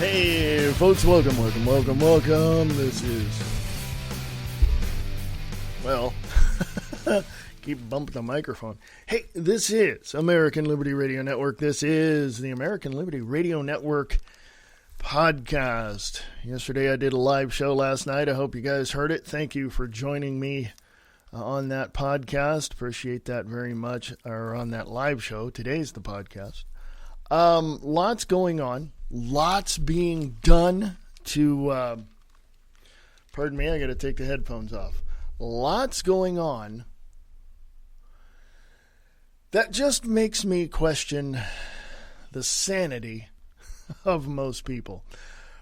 Hey, folks, welcome. This is, well, keep bumping the microphone. Hey, this is American Liberty Radio Network. This is the American Liberty Radio Network podcast. Yesterday I did a live show last night. I hope you guys heard it. Thank you for joining me on that podcast. Appreciate that very much. Or on that live show. Today's the podcast. Lots going on. Lots being done to, pardon me, I got to take the headphones off. Lots going on that just makes me question the sanity of most people.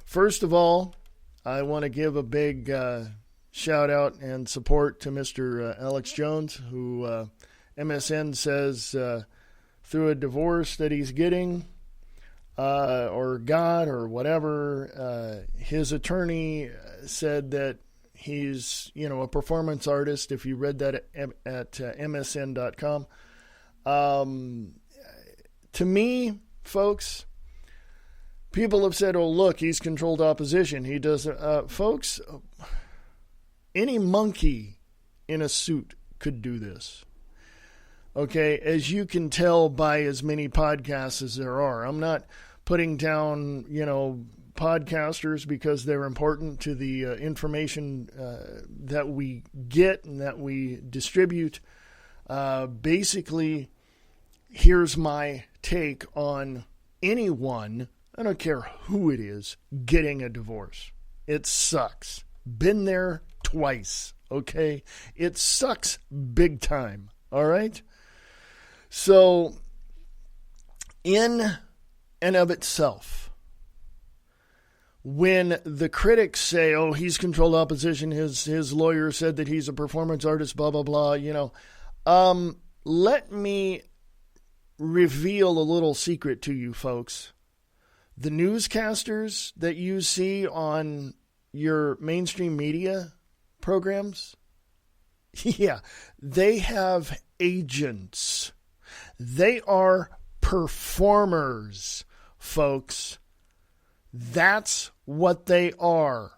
First of all, I want to give a big shout out and support to Mr. Alex Jones, who MSN says through a divorce that he's getting, or got, or whatever, his attorney said that he's, a performance artist, if you read that at msn.com. To me, folks, people have said, oh, look, he's controlled opposition. He does, folks, any monkey in a suit could do this. Okay, as you can tell by as many podcasts as there are. I'm not putting down, podcasters because they're important to the information that we get and that we distribute. Basically, here's my take on anyone, I don't care who it is, getting a divorce. It sucks. Been there twice, okay? It sucks big time, all right? So, in and of itself, when the critics say, oh, he's controlled opposition, his lawyer said that he's a performance artist, blah, blah, blah, let me reveal a little secret to you folks. The newscasters that you see on your mainstream media programs, yeah, they have agents. They are performers, folks. That's what they are.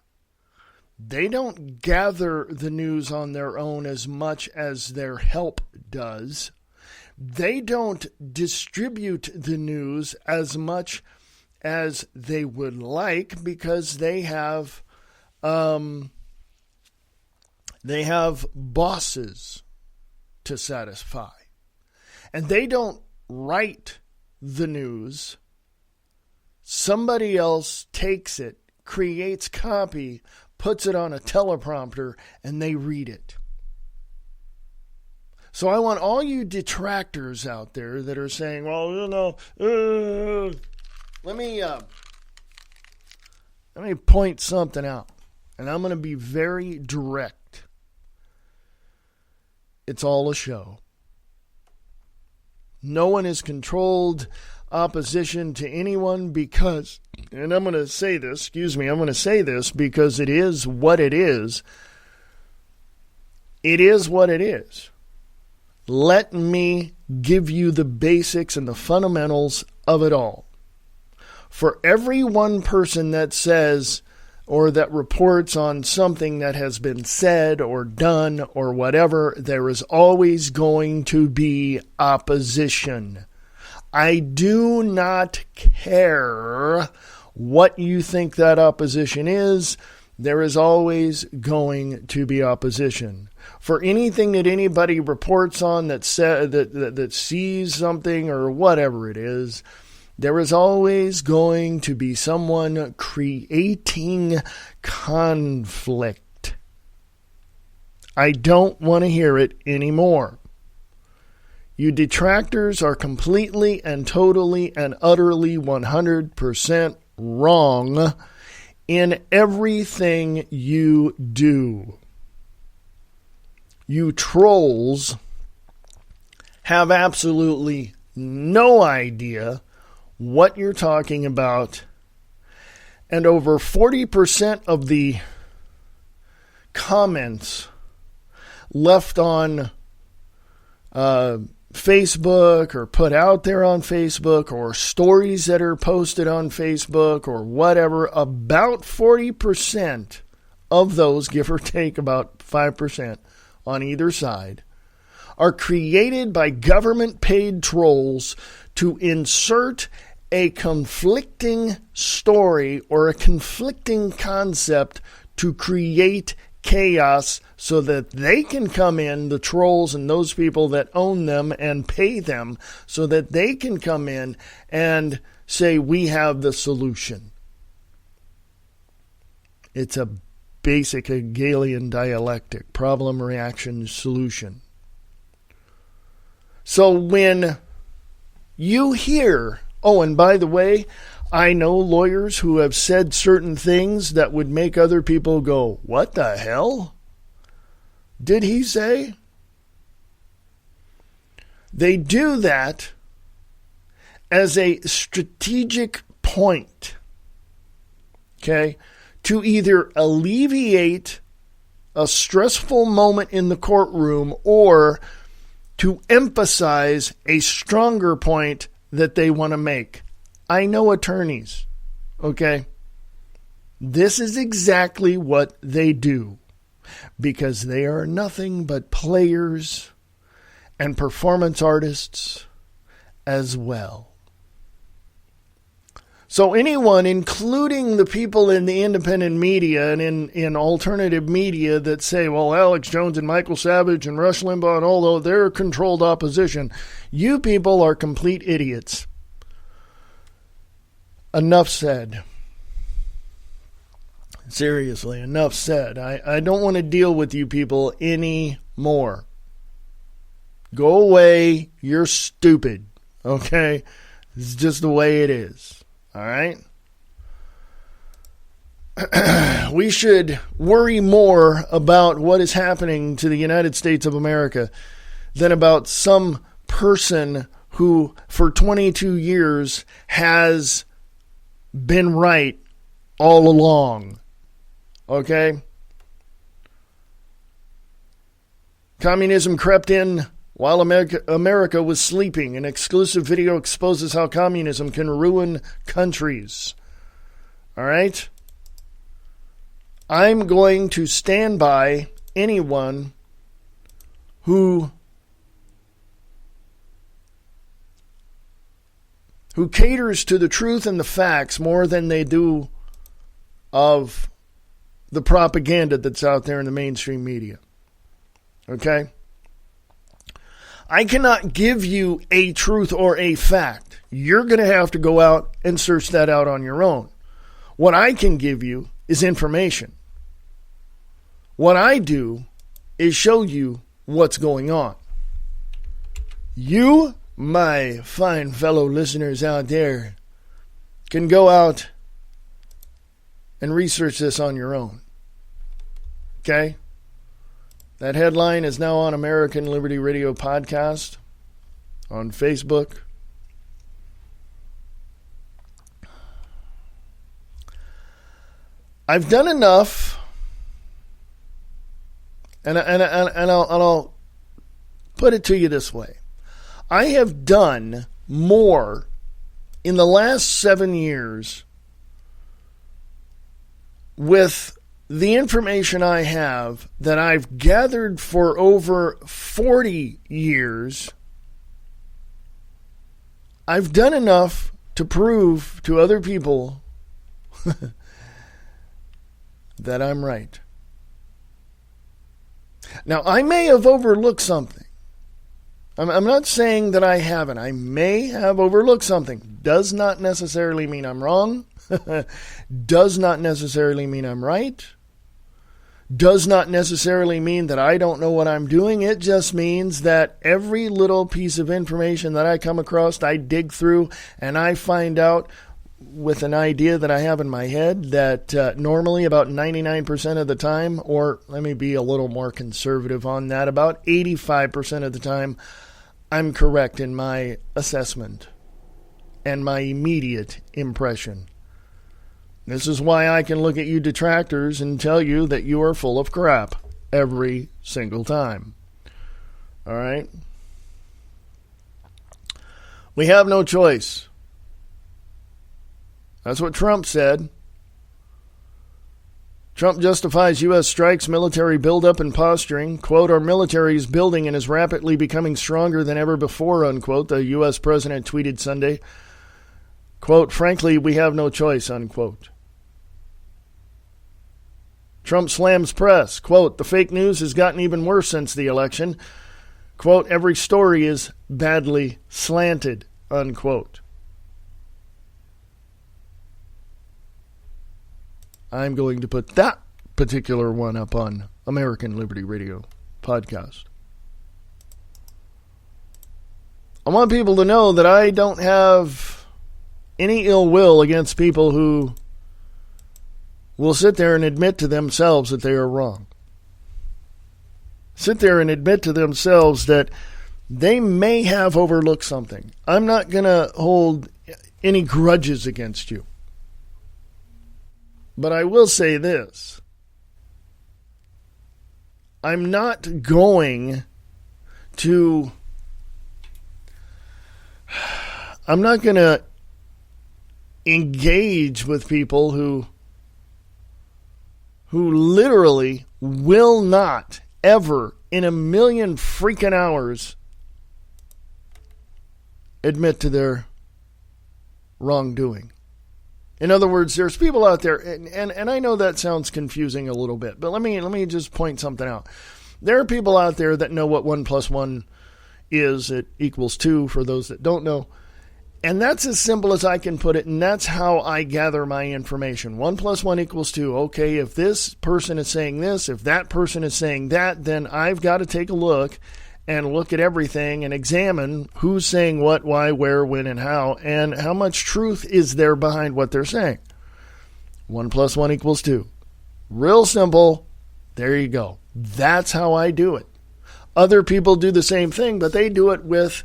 They don't gather the news on their own as much as their help does. They don't distribute the news as much as they would like because they have bosses to satisfy. And they don't write the news. Somebody else takes it, creates copy, puts it on a teleprompter, and they read it. So I want all you detractors out there that are saying, well, let me point something out. And I'm going to be very direct. It's all a show. No one is controlled opposition to anyone because, and I'm going to say this, because it is what it is. It is what it is. Let me give you the basics and the fundamentals of it all. For every one person that says or that reports on something that has been said or done or whatever, there is always going to be opposition. I do not care what you think that opposition is. There is always going to be opposition. For anything that anybody reports on that sees something or whatever it is, there is always going to be someone creating conflict. I don't want to hear it anymore. You detractors are completely and totally and utterly 100% wrong in everything you do. You trolls have absolutely no idea what you're talking about, and over 40% of the comments left on Facebook or put out there on Facebook or stories that are posted on Facebook or whatever, about 40% of those, give or take about 5% on either side, are created by government-paid trolls to insert a conflicting story or a conflicting concept to create chaos so that they can come in, the trolls and those people that own them and pay them, so that they can come in and say, we have the solution. It's a basic Hegelian dialectic, problem, reaction, solution. So when you hear, oh, and by the way, I know lawyers who have said certain things that would make other people go, what the hell did he say? They do that as a strategic point, okay, to either alleviate a stressful moment in the courtroom or to emphasize a stronger point that they want to make. I know attorneys, okay? This is exactly what they do because they are nothing but players and performance artists as well. So anyone, including the people in the independent media and in alternative media that say, well, Alex Jones and Michael Savage and Rush Limbaugh and all those, they're controlled opposition. You people are complete idiots. Enough said. Seriously, enough said. I don't want to deal with you people anymore. Go away. You're stupid. Okay? It's just the way it is. All right? We should worry more about what is happening to the United States of America than about some person who for 22 years has been right all along. Okay? Communism crept in while America was sleeping. An exclusive video exposes how communism can ruin countries. All right? I'm going to stand by anyone who caters to the truth and the facts more than they do of the propaganda that's out there in the mainstream media. Okay? I cannot give you a truth or a fact. You're going to have to go out and search that out on your own. What I can give you is information. What I do is show you what's going on. You, my fine fellow listeners out there, can go out and research this on your own. Okay? That headline is now on American Liberty Radio Podcast on Facebook. I've done enough, and I'll put it to you this way. I have done more in the last 7 years with the information I have that I've gathered for over 40 years. I've done enough to prove to other people that I'm right. Now, I may have overlooked something. I'm not saying that I haven't. I may have overlooked something. Does not necessarily mean I'm wrong. Does not necessarily mean I'm right. Does not necessarily mean that I don't know what I'm doing. It just means that every little piece of information that I come across, I dig through and I find out with an idea that I have in my head that normally about 99% of the time, or let me be a little more conservative on that, about 85% of the time, I'm correct in my assessment and my immediate impression. This is why I can look at you detractors and tell you that you are full of crap every single time. All right? We have no choice. That's what Trump said. Trump justifies U.S. strikes, military buildup, and posturing. Quote, our military is building and is rapidly becoming stronger than ever before, unquote, the U.S. president tweeted Sunday. Quote, frankly, we have no choice, unquote. Trump slams press. Quote, the fake news has gotten even worse since the election. Quote, every story is badly slanted, unquote. I'm going to put that particular one up on American Liberty Radio podcast. I want people to know that I don't have any ill will against people who will sit there and admit to themselves that they are wrong. Sit there and admit to themselves that they may have overlooked something. I'm not going to hold any grudges against you. But I will say this. I'm not going to engage with people who literally will not ever in a million freaking hours admit to their wrongdoing. In other words, there's people out there, and I know that sounds confusing a little bit, but let me just point something out. There are people out there that know what 1 + 1 is. It equals 2 for those that don't know. And that's as simple as I can put it, and that's how I gather my information. 1 + 1 = 2. Okay, if this person is saying this, if that person is saying that, then I've got to take a look and look at everything and examine who's saying what, why, where, when, and how, and how much truth is there behind what they're saying. 1 + 1 = 2. Real simple. There you go. That's how I do it. Other people do the same thing, but they do it with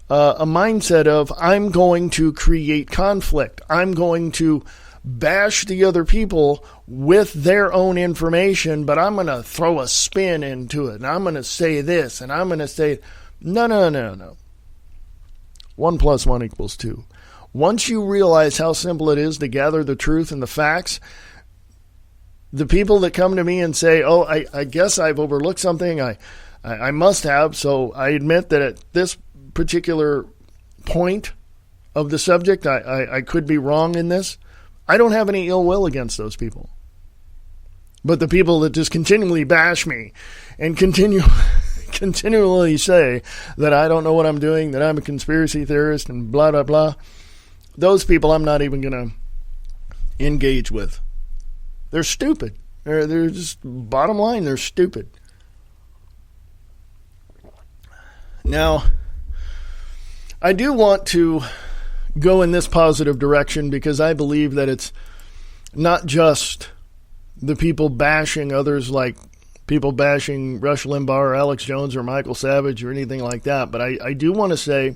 a mindset of, I'm going to create conflict. I'm going to bash the other people with their own information, but I'm going to throw a spin into it, and I'm going to say this, and I'm going to say, no. 1 + 1 = 2. Once you realize how simple it is to gather the truth and the facts, the people that come to me and say, oh, I guess I've overlooked something, I must have, so I admit that at this particular point of the subject, I could be wrong in this. I don't have any ill will against those people. But the people that just continually bash me and continually say that I don't know what I'm doing, that I'm a conspiracy theorist and blah, blah, blah, those people I'm not even going to engage with. They're stupid. They're just, bottom line, they're stupid. Now, I do want to go in this positive direction because I believe that it's not just the people bashing others, like people bashing Rush Limbaugh or Alex Jones or Michael Savage or anything like that. But I do want to say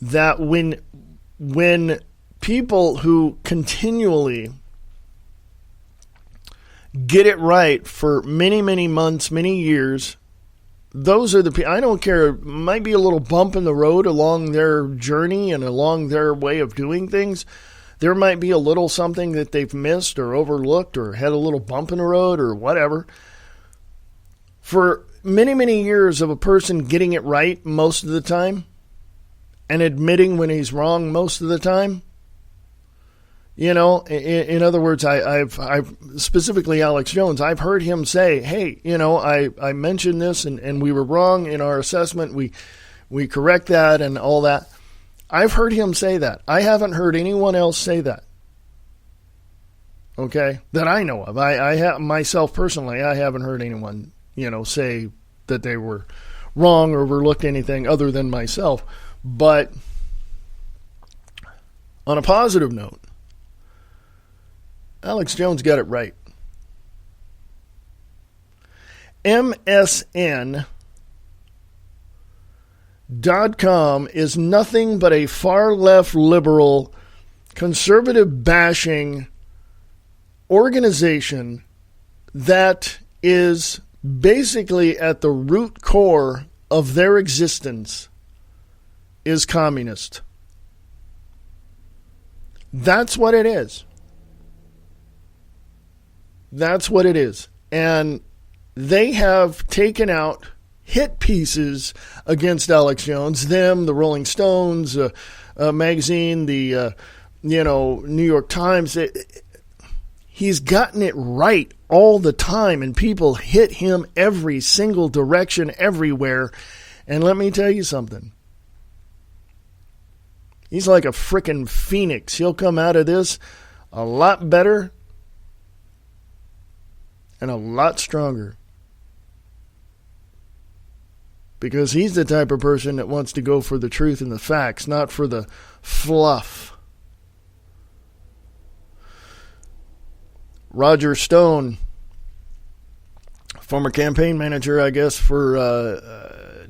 that when people who continually get it right for many, many months, many years, those are the people. I don't care. It might be a little bump in the road along their journey and along their way of doing things. There might be a little something that they've missed or overlooked or had a little bump in the road or whatever. For many, many years of a person getting it right most of the time and admitting when he's wrong most of the time, you know, in other words, I've specifically Alex Jones, I've heard him say, hey, you know, I mentioned this and we were wrong in our assessment. We correct that and all that. I've heard him say that. I haven't heard anyone else say that. Okay, that I know of. I have myself personally, I haven't heard anyone, you know, say that they were wrong or overlooked anything other than myself. But on a positive note, Alex Jones got it right. MSN.com is nothing but a far-left liberal, conservative bashing organization that is basically at the root core of their existence is communist. That's what it is. That's what it is. And they have taken out hit pieces against Alex Jones. Them, the Rolling Stones magazine, the New York Times. He's gotten it right all the time, and people hit him every single direction, everywhere. And let me tell you something. He's like a frickin' phoenix. He'll come out of this a lot better and a lot stronger. Because he's the type of person that wants to go for the truth and the facts, not for the fluff. Roger Stone, former campaign manager, I guess, for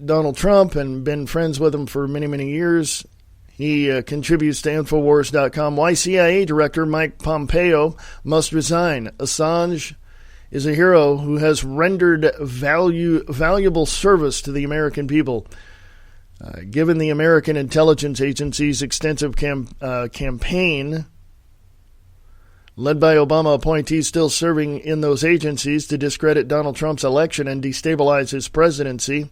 Donald Trump, and been friends with him for many, many years. He contributes to Infowars.com. Why CIA Director Mike Pompeo must resign. Assange is a hero who has rendered valuable service to the American people. Given the American intelligence agency's extensive campaign, led by Obama appointees still serving in those agencies to discredit Donald Trump's election and destabilize his presidency,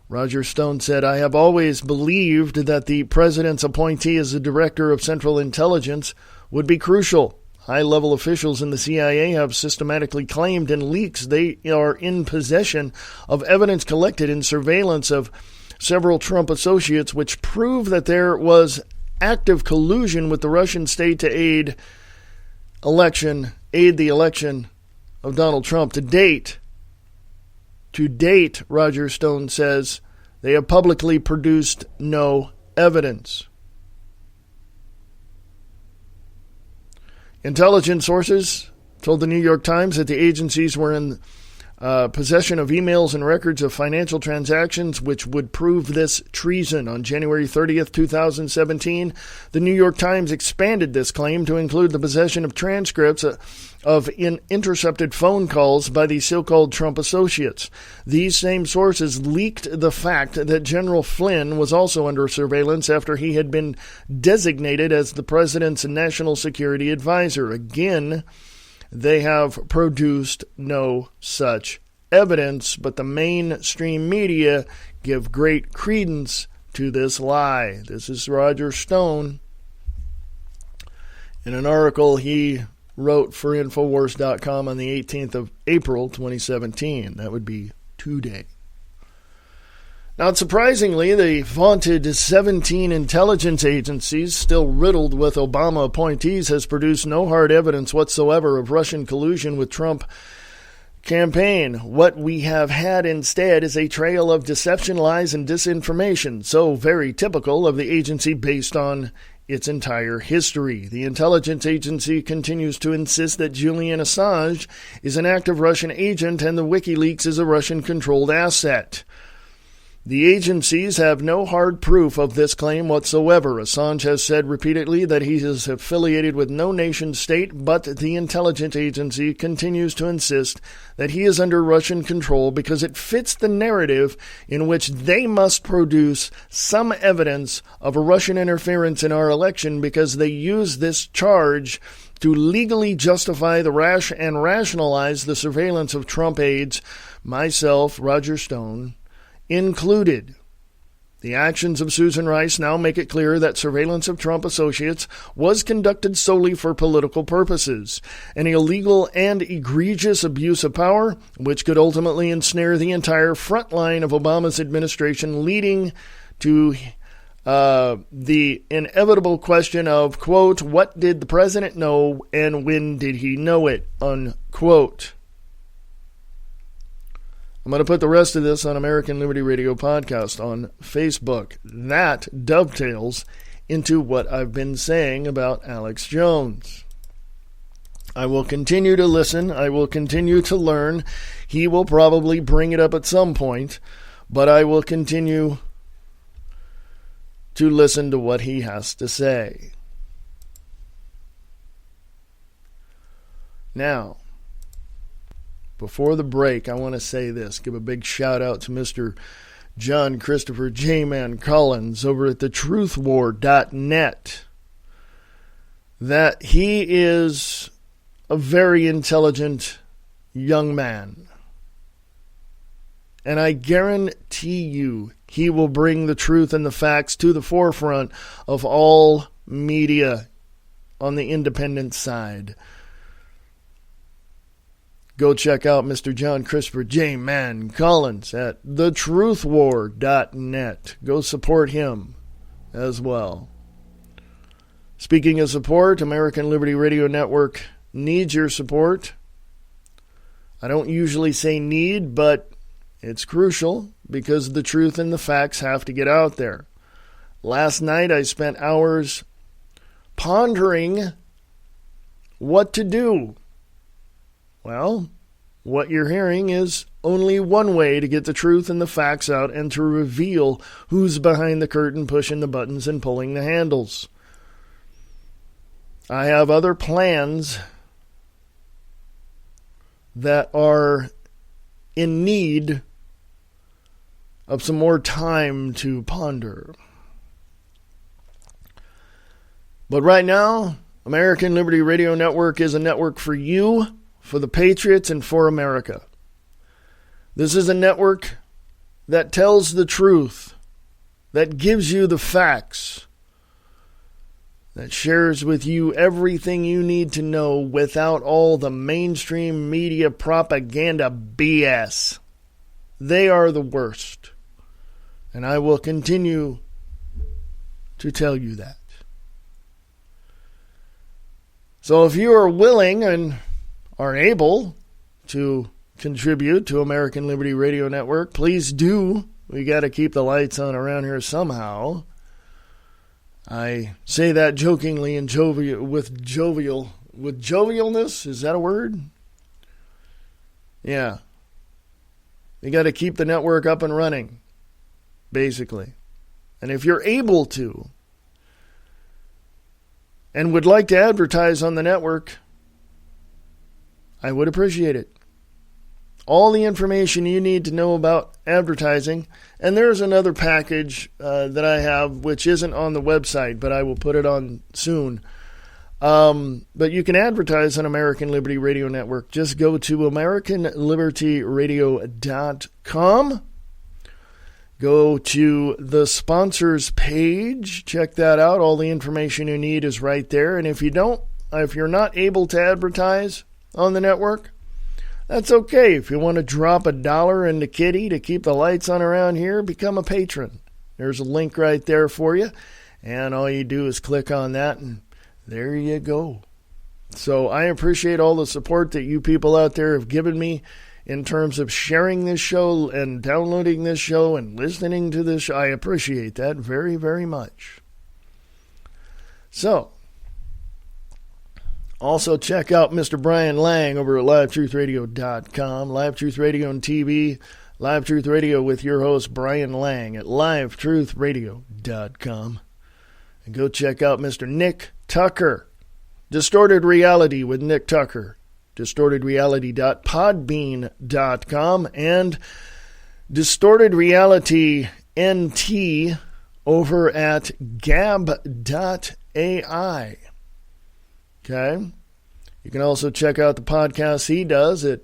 Roger Stone said, I have always believed that the president's appointee as the director of Central Intelligence would be crucial. High-level officials in the CIA have systematically claimed in leaks they are in possession of evidence collected in surveillance of several Trump associates, which prove that there was active collusion with the Russian state to aid the election of Donald Trump. To date, Roger Stone says, they have publicly produced no evidence. Intelligence sources told the New York Times that the agencies were in possession of emails and records of financial transactions which would prove this treason. On January 30th, 2017, the New York Times expanded this claim to include the possession of transcripts of intercepted phone calls by the so-called Trump associates. These same sources leaked the fact that General Flynn was also under surveillance after he had been designated as the president's national security advisor. Again, they have produced no such evidence, but the mainstream media give great credence to this lie. This is Roger Stone in an article he wrote for Infowars.com on the 18th of April, 2017. That would be today. Not surprisingly, the vaunted 17 intelligence agencies, still riddled with Obama appointees, has produced no hard evidence whatsoever of Russian collusion with Trump campaign. What we have had instead is a trail of deception, lies, and disinformation, so very typical of the agency based on its entire history. The intelligence agency continues to insist that Julian Assange is an active Russian agent and the WikiLeaks is a Russian-controlled asset. The agencies have no hard proof of this claim whatsoever. Assange has said repeatedly that he is affiliated with no nation state, but the intelligence agency continues to insist that he is under Russian control because it fits the narrative in which they must produce some evidence of a Russian interference in our election because they use this charge to legally justify the and rationalize the surveillance of Trump aides, myself, Roger Stone, included. The actions of Susan Rice now make it clear that surveillance of Trump associates was conducted solely for political purposes, an illegal and egregious abuse of power, which could ultimately ensnare the entire front line of Obama's administration, leading to the inevitable question of, quote, what did the president know and when did he know it, unquote. I'm going to put the rest of this on American Liberty Radio Podcast on Facebook. That dovetails into what I've been saying about Alex Jones. I will continue to listen. I will continue to learn. He will probably bring it up at some point, but I will continue to listen to what he has to say. Now, before the break, I want to say this. Give a big shout out to Mr. John Christopher J-Man Collins over at thetruthwar.net, that he is a very intelligent young man. And I guarantee you he will bring the truth and the facts to the forefront of all media on the independent side. Go check out Mr. John Christopher J. Man Collins at thetruthwar.net. Go support him as well. Speaking of support, American Liberty Radio Network needs your support. I don't usually say need, but it's crucial because the truth and the facts have to get out there. Last night I spent hours pondering what to do. Well, what you're hearing is only one way to get the truth and the facts out and to reveal who's behind the curtain pushing the buttons and pulling the handles. I have other plans that are in need of some more time to ponder. But right now, American Liberty Radio Network is a network for you, for the patriots, and for America. This is a network that tells the truth, that gives you the facts, that shares with you everything you need to know without all the mainstream media propaganda BS. They are the worst. And I will continue to tell you that. So if you are willing and are able to contribute to American Liberty Radio Network, please do. We got to keep the lights on around here somehow. I say that jokingly and with jovialness. Is that a word? Yeah. You got to keep the network up and running, basically. And if you're able to and would like to advertise on the network, I would appreciate it. All the information you need to know about advertising, and there's another package that I have which isn't on the website, but I will put it on soon. But you can advertise on American Liberty Radio Network. Just go to AmericanLibertyRadio.com. Go to the sponsors page. Check that out. All the information you need is right there. And if you're not able to advertise on the network, that's okay. If you want to drop $1 into Kitty to keep the lights on around here, become a patron. There's a link right there for you. And all you do is click on that, and there you go. So I appreciate all the support that you people out there have given me in terms of sharing this show and downloading this show and listening to this show. I appreciate that very, very much. So, also check out Mr. Brian Lang over at LiveTruthRadio.com, Live Truth Radio and TV, Live Truth Radio with your host Brian Lang at LiveTruthRadio.com. And go check out Mr. Nick Tucker, Distorted Reality with Nick Tucker, distortedreality.podbean.com, and Distorted Reality NT over at gab.ai. Okay? You can also check out the podcast he does at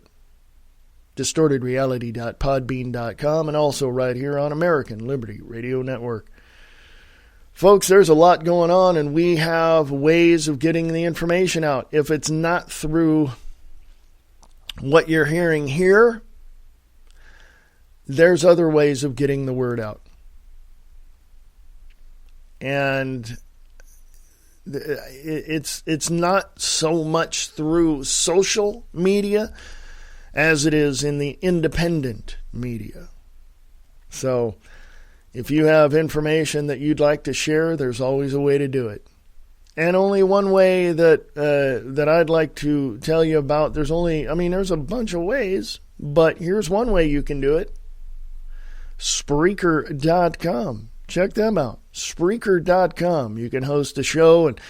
distortedreality.podbean.com and also right here on American Liberty Radio Network. Folks, there's a lot going on, and we have ways of getting the information out. If it's not through what you're hearing here, there's other ways of getting the word out. And it's not so much through social media as it is in the independent media. So if you have information that you'd like to share, there's always a way to do it. And only one way that I'd like to tell you about, there's a bunch of ways, but here's one way you can do it. Spreaker.com. Check them out. Spreaker.com. You can host a show and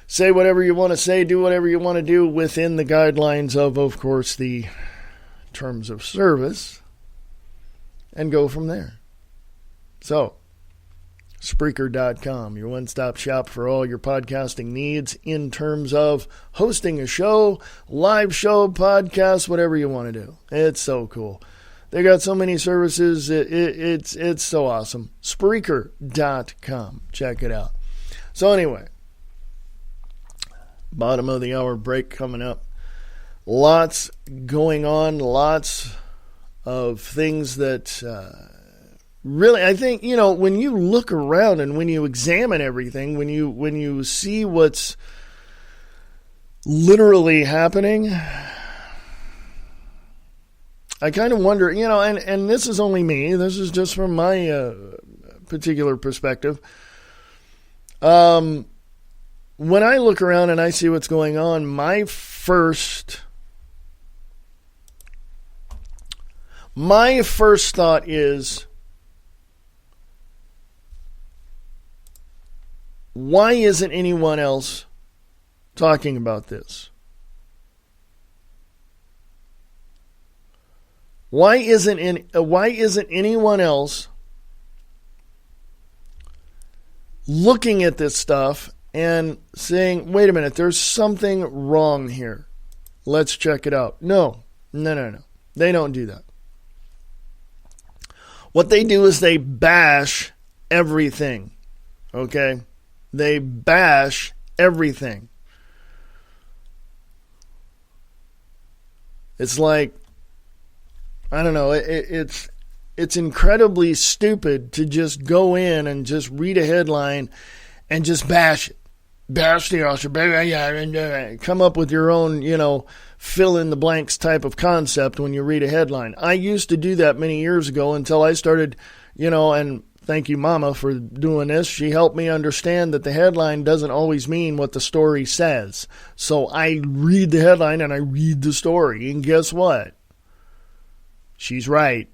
say whatever you want to say, do whatever you want to do within the guidelines of course, the terms of service, and go from there. So, Spreaker.com, your one-stop shop for all your podcasting needs in terms of hosting a show, live show, podcast, whatever you want to do. It's so cool. They got so many services. It's so awesome. Spreaker.com. Check it out. So anyway, bottom of the hour break coming up. Lots going on. Lots of things that really, I think, when you look around and when you examine everything, when you see what's literally happening, I kind of wonder, and this is only me. This is just from my particular perspective. When I look around and I see what's going on, my first thought is, why isn't anyone else talking about this? Why isn't anyone else looking at this stuff and saying, wait a minute, there's something wrong here. Let's check it out. No. They don't do that. What they do is they bash everything. Okay? They bash everything. It's like, I don't know, it's incredibly stupid to just go in and just read a headline and just bash it. Bash the author. Come up with your own, fill in the blanks type of concept when you read a headline. I used to do that many years ago until I started, and thank you, Mama, for doing this. She helped me understand that the headline doesn't always mean what the story says. So I read the headline and I read the story. And guess what? She's right.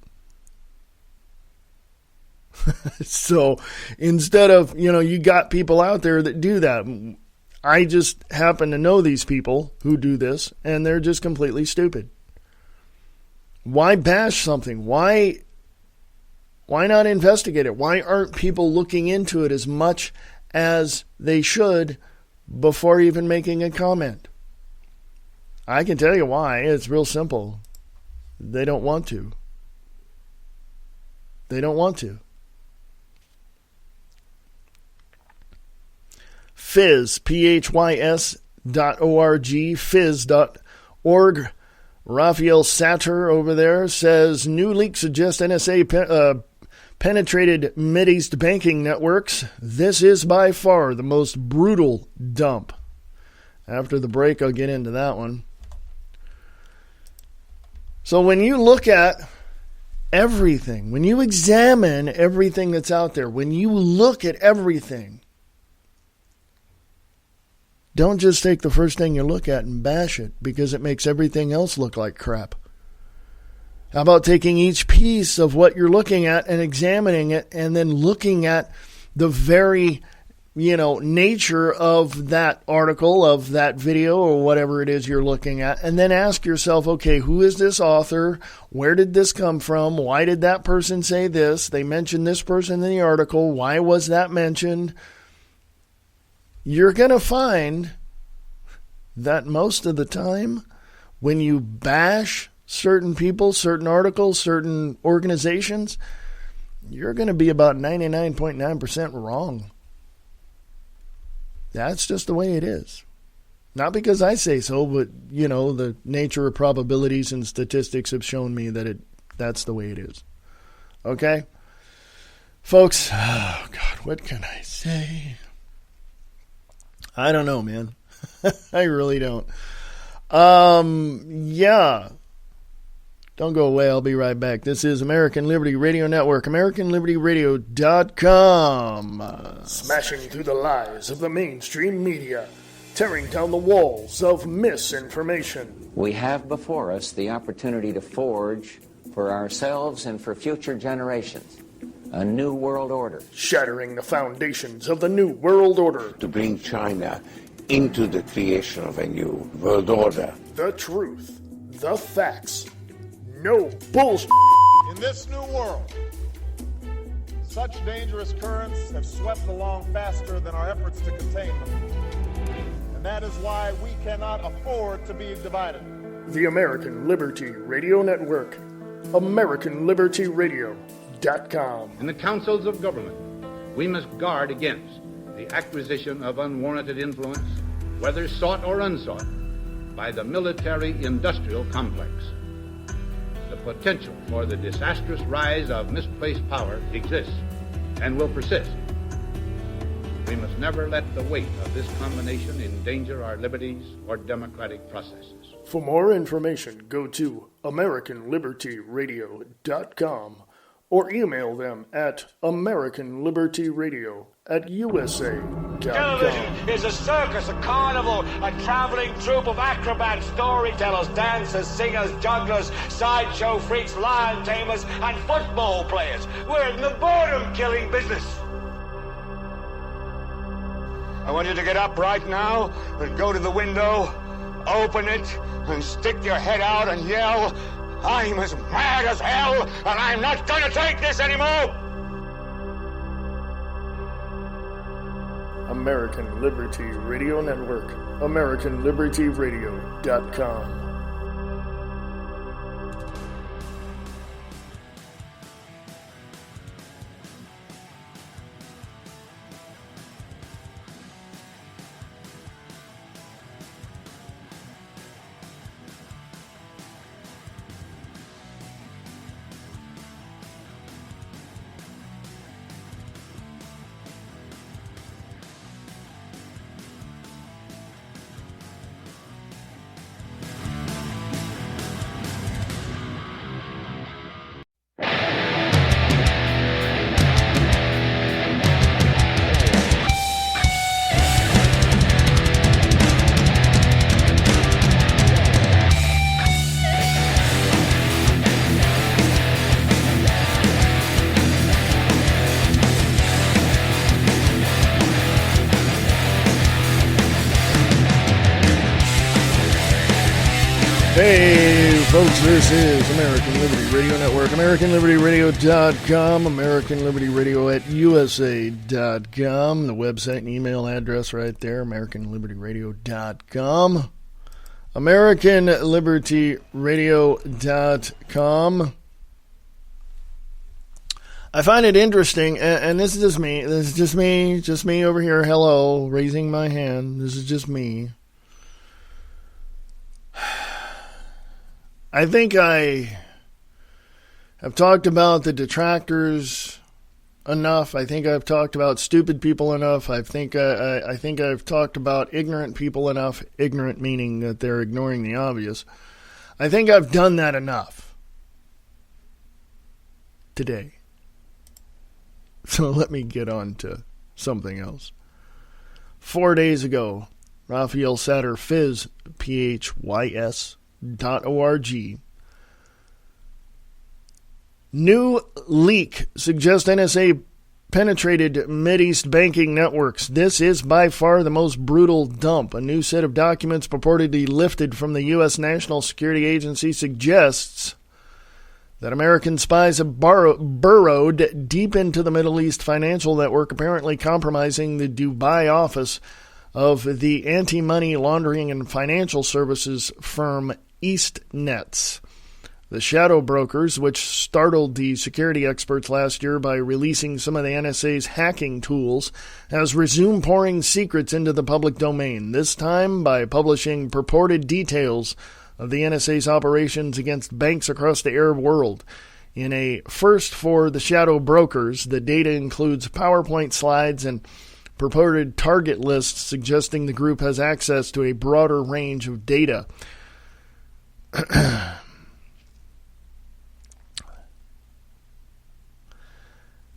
So instead of, you got people out there that do that. I just happen to know these people who do this, and they're just completely stupid. Why bash something? Why not investigate it? Why aren't people looking into it as much as they should before even making a comment? I can tell you why. It's real simple. They don't want to. They don't want to. Phys, PHYS.org, phys.org. Raphael Satter over there says, new leaks suggest NSA penetrated Mideast banking networks. This is by far the most brutal dump. After the break, I'll get into that one. So when you look at everything, when you examine everything that's out there, when you look at everything, don't just take the first thing you look at and bash it because it makes everything else look like crap. How about taking each piece of what you're looking at and examining it and then looking at the very, nature of that article, of that video, or whatever it is you're looking at, and then ask yourself, okay, who is this author? Where did this come from? Why did that person say this? They mentioned this person in the article. Why was that mentioned? You're going to find that most of the time when you bash certain people, certain articles, certain organizations, you're going to be about 99.9% wrong. That's just the way it is. Not because I say so, but, the nature of probabilities and statistics have shown me that that's the way it is. Okay? Folks, oh God, what can I say? I don't know, man. I really don't. Yeah. Don't go away. I'll be right back. This is American Liberty Radio Network, AmericanLibertyRadio.com. Smashing through the lies of the mainstream media, tearing down the walls of misinformation. We have before us the opportunity to forge for ourselves and for future generations a new world order. Shattering the foundations of the new world order. To bring China into the creation of a new world order. The truth, the facts, no bullshit. In this new world, Such dangerous currents have swept along faster than our efforts to contain them. And that is why we cannot afford to be divided. The American Liberty Radio Network. AmericanLibertyRadio.com. In the councils of government, we must guard against the acquisition of unwarranted influence, whether sought or unsought, by the military-industrial complex. The potential for the disastrous rise of misplaced power exists and will persist. We must never let the weight of this combination endanger our liberties or democratic processes. For more information, go to AmericanLibertyRadio.com or email them at AmericanLibertyRadio@USA.com. Television is a circus, a carnival, a traveling troupe of acrobats, storytellers, dancers, singers, jugglers, sideshow freaks, lion tamers, and football players. We're in the boredom-killing business. I want you to get up right now and go to the window, open it, and stick your head out and yell, "I'm as mad as hell, and I'm not going to take this anymore!" American Liberty Radio Network. AmericanLibertyRadio.com. Hey, folks, this is American Liberty Radio Network, AmericanLibertyRadio.com, American Liberty Radio at USA.com, the website and email address right there, AmericanLibertyRadio.com, AmericanLibertyRadio.com. I find it interesting, and this is just me over here, hello, raising my hand, this is just me. I think I have talked about the detractors enough. I think I've talked about stupid people enough. I think I've talked about ignorant people enough. Ignorant meaning that they're ignoring the obvious. I think I've done that enough today. So let me get on to something else. 4 days ago, Raphael Satter, Phys, PHYS.org. New leak suggests NSA penetrated Mideast banking networks. This is by far the most brutal dump. A new set of documents purportedly lifted from the U.S. National Security Agency suggests that American spies have burrowed deep into the Middle East financial network, apparently compromising the Dubai office of the anti-money laundering and financial services firm EastNets. The shadow brokers, which startled the security experts last year by releasing some of the NSA's hacking tools, has resumed pouring secrets into the public domain, this time by publishing purported details of the NSA's operations against banks across the Arab world. In a first for the shadow brokers, the data includes PowerPoint slides and purported target lists suggesting the group has access to a broader range of data.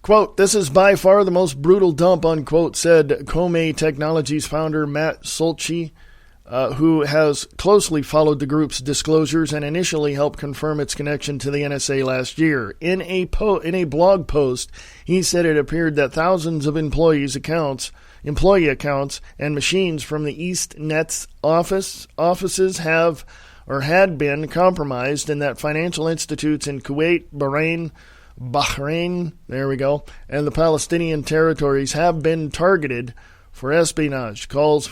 Quote, "This is by far the most brutal dump," unquote, said Comay Technologies founder Matt Solchi, who has closely followed the group's disclosures and initially helped confirm its connection to the NSA last year. In a blog post, he said it appeared that thousands of employee accounts, and machines from the EastNets offices have or had been compromised, and that financial institutes in Kuwait, Bahrain, Bahrain, there we go, and the Palestinian territories have been targeted for espionage. Calls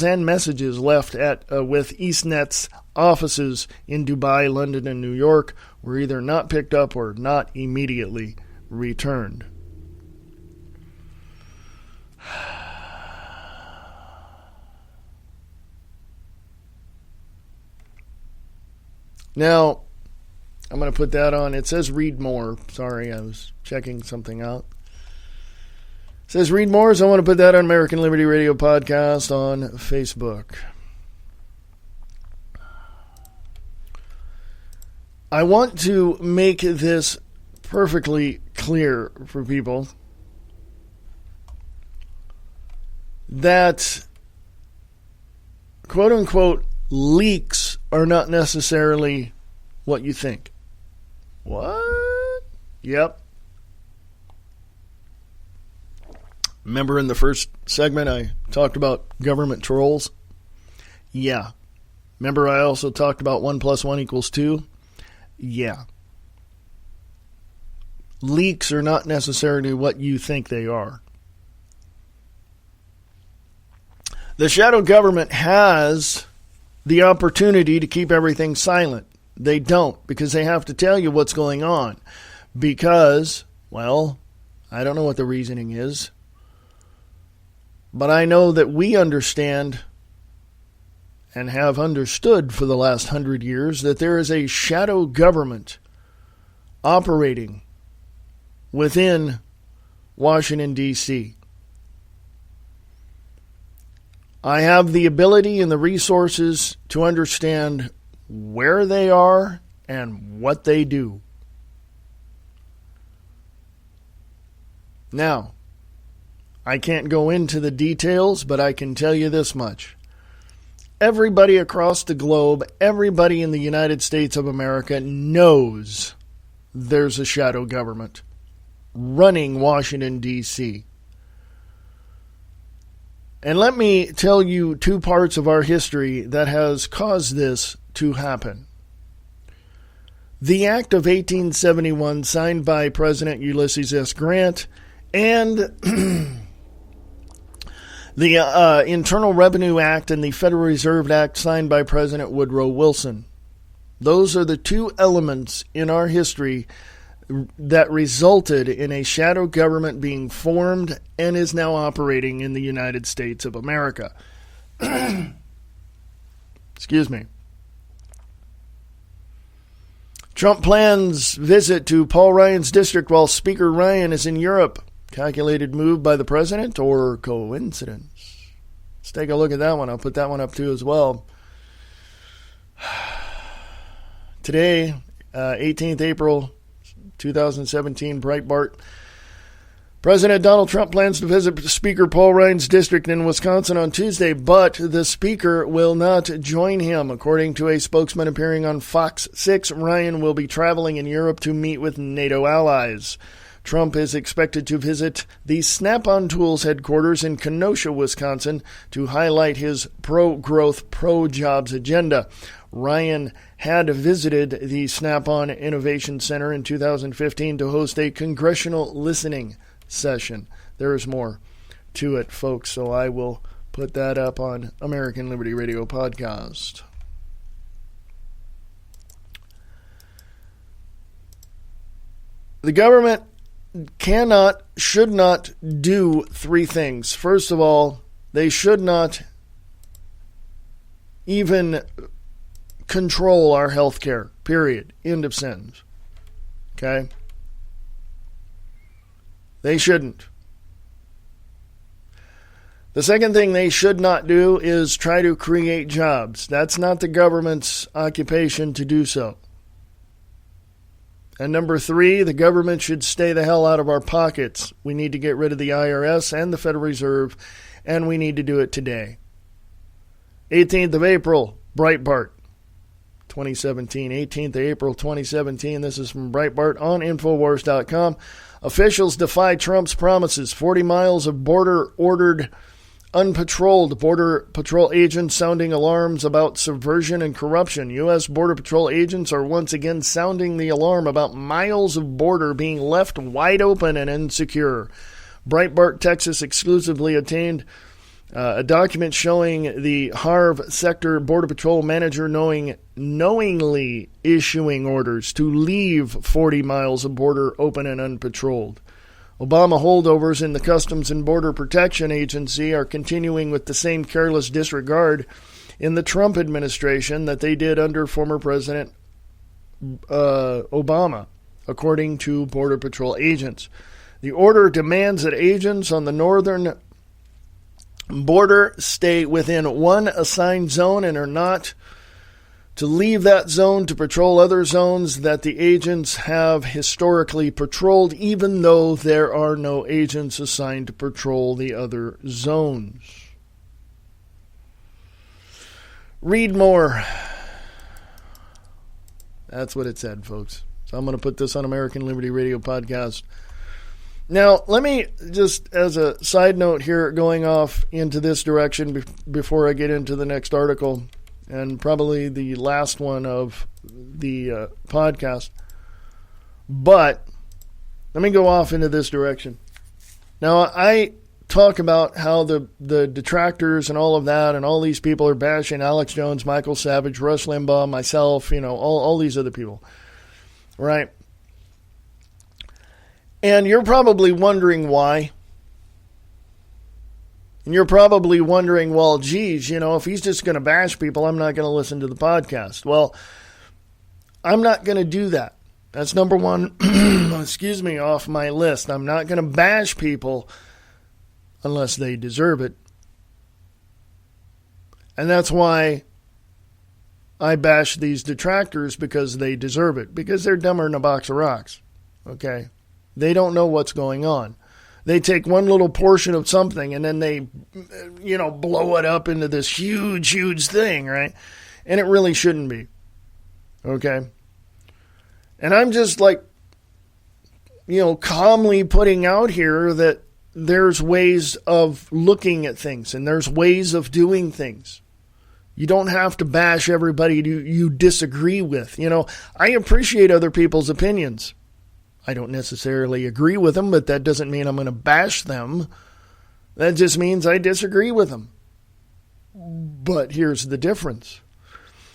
and messages left with EastNet's offices in Dubai, London, and New York were either not picked up or not immediately returned. Now, I'm going to put that on. It says read more. Sorry, I was checking something out. It says read more, so I want to put that on American Liberty Radio Podcast on Facebook. I want to make this perfectly clear for people that quote-unquote leaks are not necessarily what you think. What? Yep. Remember in the first segment I talked about government trolls? Yeah. Remember I also talked about 1 + 1 = 2? Yeah. Leaks are not necessarily what you think they are. The shadow government has the opportunity to keep everything silent. They don't, because they have to tell you what's going on. Because, well, I don't know what the reasoning is, but I know that we understand and have understood for the last 100 years that there is a shadow government operating within Washington, D.C. I have the ability and the resources to understand where they are and what they do. Now, I can't go into the details, but I can tell you this much. Everybody across the globe, everybody in the United States of America knows there's a shadow government running Washington, D.C. And let me tell you 2 parts of our history that has caused this to happen. The Act of 1871, signed by President Ulysses S. Grant, and the Internal Revenue Act and the Federal Reserve Act, signed by President Woodrow Wilson. Those are the 2 elements in our history that resulted in a shadow government being formed and is now operating in the United States of America. Excuse me. Trump plans visit to Paul Ryan's district while Speaker Ryan is in Europe. Calculated move by the president or coincidence? Let's take a look at that one. I'll put that one up too as well. Today, 18th April 2017, Breitbart. President Donald Trump plans to visit Speaker Paul Ryan's district in Wisconsin on Tuesday, but the Speaker will not join him. According to a spokesman appearing on Fox 6, Ryan will be traveling in Europe to meet with NATO allies. Trump is expected to visit the Snap-on Tools headquarters in Kenosha, Wisconsin, to highlight his pro-growth, pro-jobs agenda. Ryan had visited the Snap-on Innovation Center in 2015 to host a congressional listening session. There is more to it, folks, so I will put that up on American Liberty Radio Podcast. The government should not do 3 things. First of all, they should not even control our health care, period. End of sentence. Okay? They shouldn't. The second thing they should not do is try to create jobs. That's not the government's occupation to do so. And number 3, the government should stay the hell out of our pockets. We need to get rid of the IRS and the Federal Reserve, and we need to do it today. 18th of April, Breitbart, 2017. 18th of April, 2017. This is from Breitbart on Infowars.com. Officials defy Trump's promises. 40 miles of border ordered unpatrolled. Border Patrol agents sounding alarms about subversion and corruption. U.S. Border Patrol agents are once again sounding the alarm about miles of border being left wide open and insecure. Breitbart, Texas exclusively obtained a document showing the Harv Sector Border Patrol manager knowingly issuing orders to leave 40 miles of border open and unpatrolled. Obama holdovers in the Customs and Border Protection Agency are continuing with the same careless disregard in the Trump administration that they did under former President Obama, according to Border Patrol agents. The order demands that agents on the northern border stay within one assigned zone and are not to leave that zone to patrol other zones that the agents have historically patrolled, even though there are no agents assigned to patrol the other zones. Read more. That's what it said, folks. So I'm going to put this on American Liberty Radio Podcast. Now, let me just, as a side note here, going off into this direction before I get into the next article, and probably the last one of the podcast. But let me go off into this direction. Now, I talk about how the detractors and all of that and all these people are bashing Alex Jones, Michael Savage, Rush Limbaugh, myself, all these other people, right? And you're probably wondering why. And you're probably wondering, well, geez, if he's just going to bash people, I'm not going to listen to the podcast. Well, I'm not going to do that. That's number one, off my list. I'm not going to bash people unless they deserve it. And that's why I bash these detractors, because they deserve it. Because they're dumber than a box of rocks. Okay? They don't know what's going on. They take one little portion of something and then they, blow it up into this huge, huge thing, right? And it really shouldn't be. Okay? And I'm just calmly putting out here that there's ways of looking at things and there's ways of doing things. You don't have to bash everybody you disagree with. I appreciate other people's opinions. I don't necessarily agree with them, but that doesn't mean I'm going to bash them. That just means I disagree with them. But here's the difference.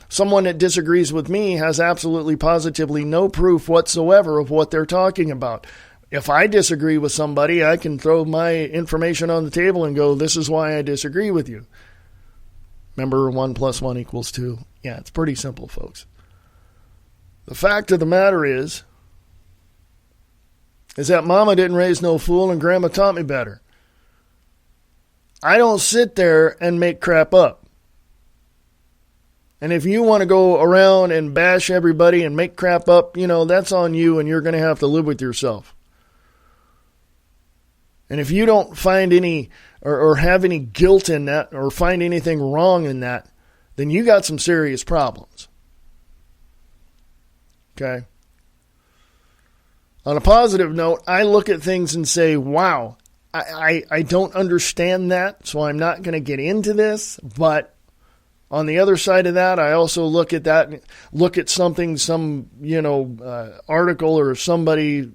Someone that disagrees with me has absolutely positively no proof whatsoever of what they're talking about. If I disagree with somebody, I can throw my information on the table and go, this is why I disagree with you. Remember, 1 + 1 = 2? Yeah, it's pretty simple, folks. The fact of the matter is that mama didn't raise no fool and grandma taught me better. I don't sit there and make crap up. And if you want to go around and bash everybody and make crap up, that's on you and you're going to have to live with yourself. And if you don't find any or have any guilt in that or find anything wrong in that, then you got some serious problems. Okay? On a positive note, I look at things and say, wow, I don't understand that, so I'm not going to get into this. But on the other side of that, I also look at something, some article or somebody,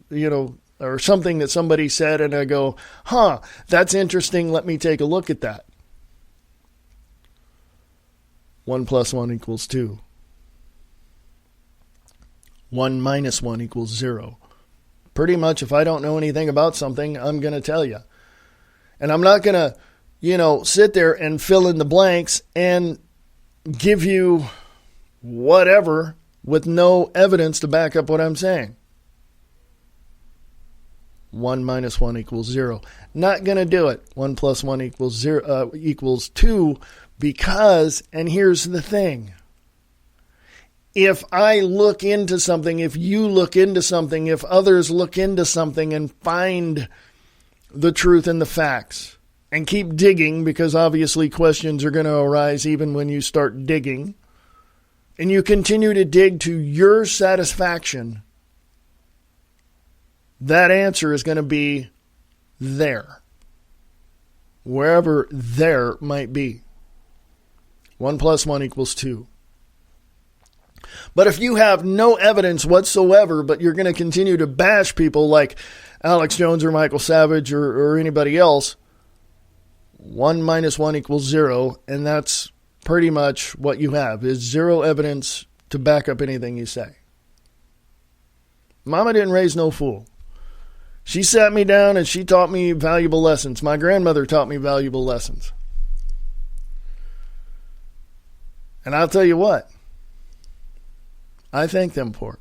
or something that somebody said, and I go, that's interesting. Let me take a look at that. 1 + 1 = 2. 1 - 1 = 0. Pretty much, if I don't know anything about something, I'm going to tell you. And I'm not going to, sit there and fill in the blanks and give you whatever with no evidence to back up what I'm saying. 1 - 1 = 0. Not going to do it. 1 + 1 = 0 = 2, because, and here's the thing. If I look into something, if you look into something, if others look into something and find the truth and the facts and keep digging, because obviously questions are going to arise even when you start digging, and you continue to dig to your satisfaction, that answer is going to be there. wherever there might be. 1 + 1 = 2. But if you have no evidence whatsoever, but you're going to continue to bash people like Alex Jones or Michael Savage or anybody else, 1 - 1 = 0, and that's pretty much what you have, is zero evidence to back up anything you say. Mama didn't raise no fool. She sat me down and she taught me valuable lessons. My grandmother taught me valuable lessons. And I'll tell you what, I thank them for it.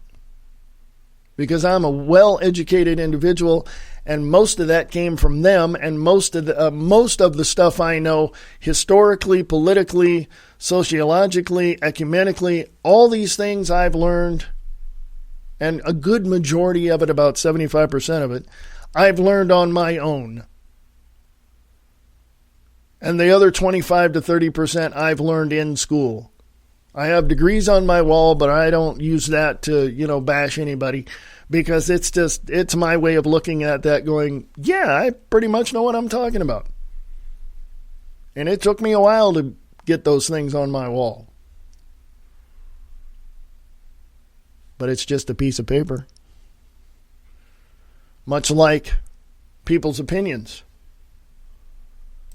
Because I'm a well-educated individual, and most of that came from them, and most of the stuff I know historically, politically, sociologically, ecumenically, all these things I've learned, and a good majority of it, about 75% of it, I've learned on my own. And the other 25 to 30% I've learned in school. I have degrees on my wall, but I don't use that to, bash anybody, because it's my way of looking at that going, yeah, I pretty much know what I'm talking about. And it took me a while to get those things on my wall. But it's just a piece of paper. Much like people's opinions.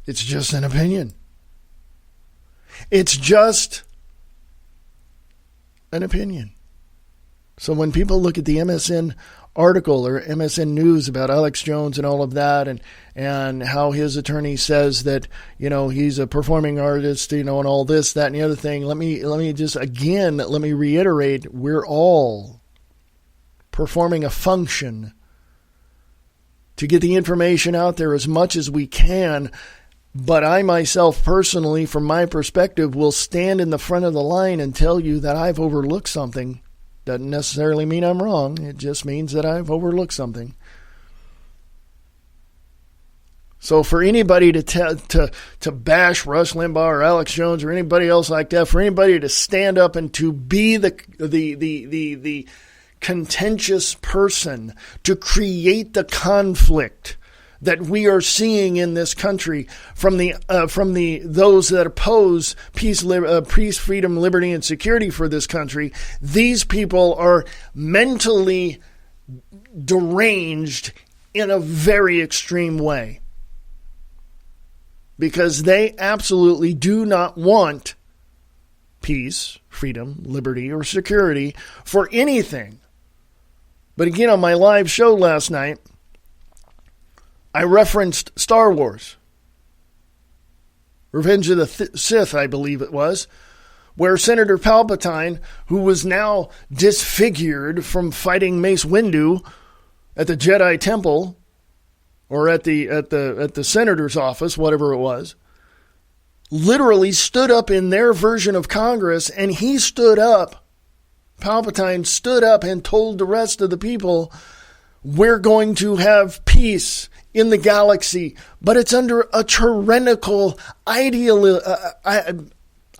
It's just an opinion. It's just an opinion. So when people look at the MSN article or MSN News about Alex Jones and all of that, and how his attorney says that, he's a performing artist, and all this, that, and the other thing, let me reiterate, we're all performing a function to get the information out there as much as we can. But I myself personally, from my perspective, will stand in the front of the line and tell you that I've overlooked something. Doesn't necessarily mean I'm wrong. It just means that I've overlooked something. So for anybody to bash Rush Limbaugh or Alex Jones or anybody else like that, for anybody to stand up and to be the contentious person, to create the conflict that we are seeing in this country from those that oppose peace, freedom, liberty, and security for this country, these people are mentally deranged in a very extreme way, because they absolutely do not want peace, freedom, liberty, or security for anything. But again, on my live show last night, I referenced Star Wars, Revenge of the Sith, I believe it was, where Senator Palpatine, who was now disfigured from fighting Mace Windu at the Jedi Temple, or at the senator's office, whatever it was, literally stood up in their version of Congress, and he stood up, Palpatine stood up and told the rest of the people, we're going to have peace in the galaxy, but it's under a tyrannical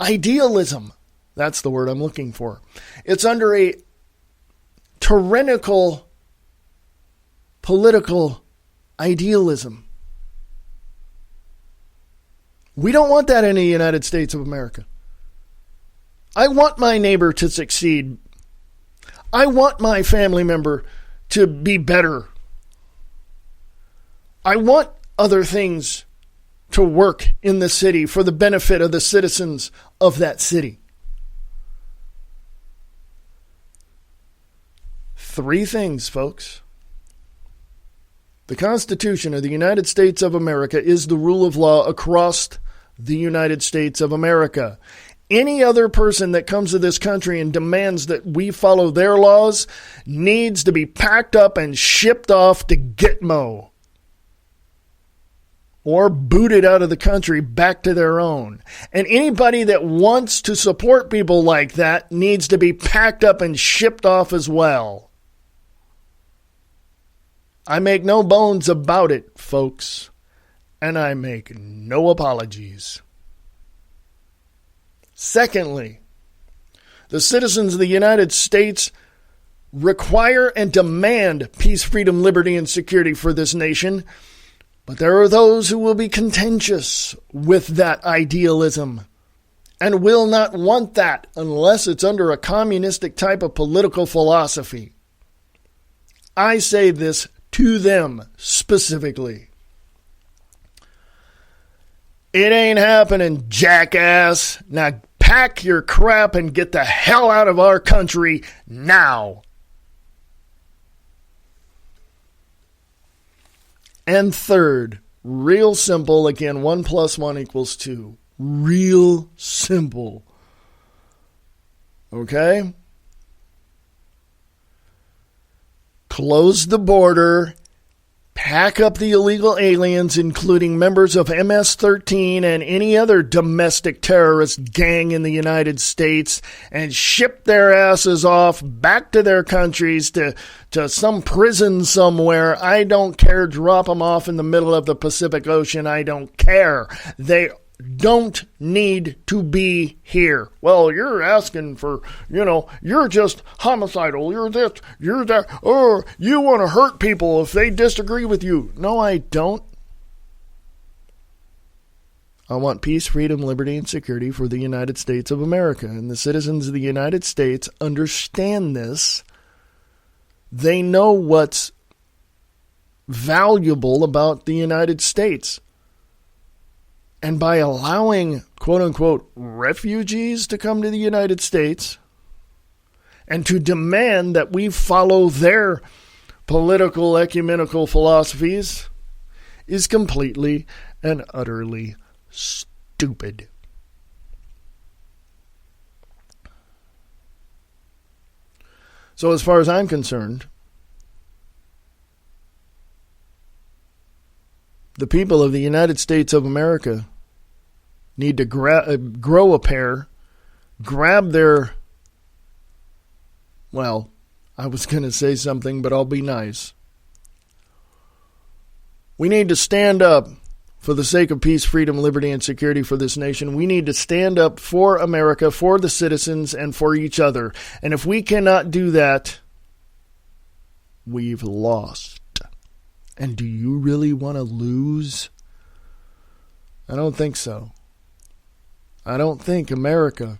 idealism. That's the word I'm looking for. It's under a tyrannical political idealism. We don't want that in the United States of America. I want my neighbor to succeed. I want my family member to be better. I want other things to work in the city for the benefit of the citizens of that city. 3 things, folks. The Constitution of the United States of America is the rule of law across the United States of America. Any other person that comes to this country and demands that we follow their laws needs to be packed up and shipped off to Gitmo, or booted out of the country back to their own. And anybody that wants to support people like that needs to be packed up and shipped off as well. I make no bones about it, folks, and I make no apologies. Secondly, the citizens of the United States require and demand peace, freedom, liberty, and security for this nation But there are those who will be contentious with that idealism and will not want that unless it's under a communistic type of political philosophy. I say this to them specifically. It ain't happening, jackass. Now pack your crap and get the hell out of our country now. And third, real simple, again, 1 + 1 = 2. Real simple. Okay? Close the border, pack up the illegal aliens, including members of MS-13 and any other domestic terrorist gang in the United States, and ship their asses off back to their countries, to some prison somewhere. I don't care. Drop them off in the middle of the Pacific Ocean. I don't care. They don't need to be here. Well, you're asking for, you're just homicidal. You're this, you're that. Or you want to hurt people if they disagree with you. No, I don't. I want peace, freedom, liberty, and security for the United States of America. And the citizens of the United States understand this. They know what's valuable about the United States. And by allowing, quote-unquote, refugees to come to the United States and to demand that we follow their political, ecumenical philosophies is completely and utterly stupid. So as far as I'm concerned, the people of the United States of America need to grow a pair, grab their, well, I was going to say something, but I'll be nice. We need to stand up for the sake of peace, freedom, liberty, and security for this nation. We need to stand up for America, for the citizens, and for each other. And if we cannot do that, we've lost. And do you really want to lose? I don't think so. I don't think America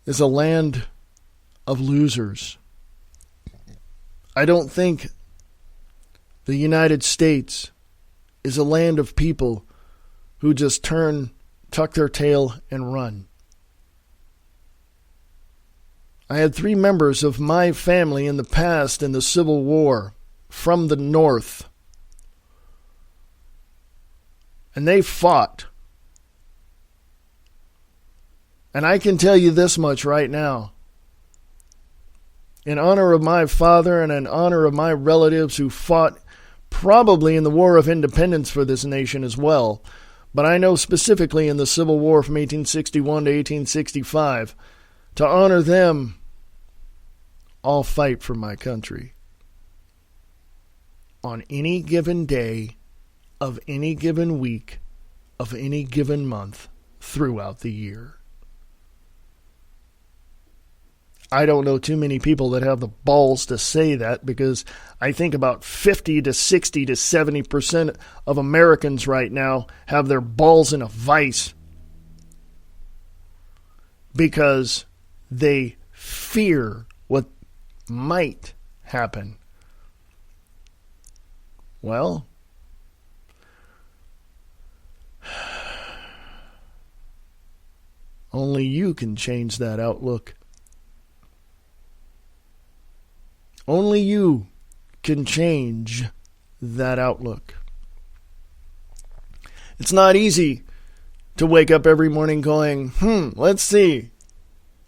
is a land of losers. I don't think the United States is a land of people who just tuck their tail, and run. I had 3 members of my family in the past in the Civil War from the North. And they fought. And I can tell you this much right now. In honor of my father and in honor of my relatives who fought probably in the War of Independence for this nation as well, but I know specifically in the Civil War from 1861 to 1865, to honor them, I'll fight for my country. On any given day, of any given week, of any given month, throughout the year. I don't know too many people that have the balls to say that, because I think about 50 to 60 to 70% of Americans right now have their balls in a vice because they fear what might happen. Well, only you can change that outlook. Only you can change that outlook. It's not easy to wake up every morning going, let's see.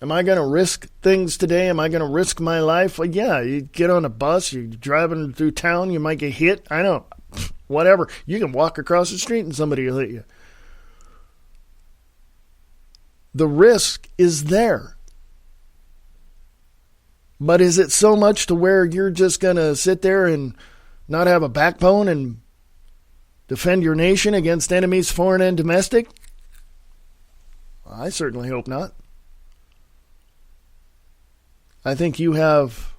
Am I going to risk things today? Am I going to risk my life? Well, yeah, you get on a bus, you're driving through town, you might get hit. I know, whatever. You can walk across the street and somebody will hit you. The risk is there. But is it so much to where you're just going to sit there and not have a backbone and defend your nation against enemies, foreign and domestic? I certainly hope not. I think you have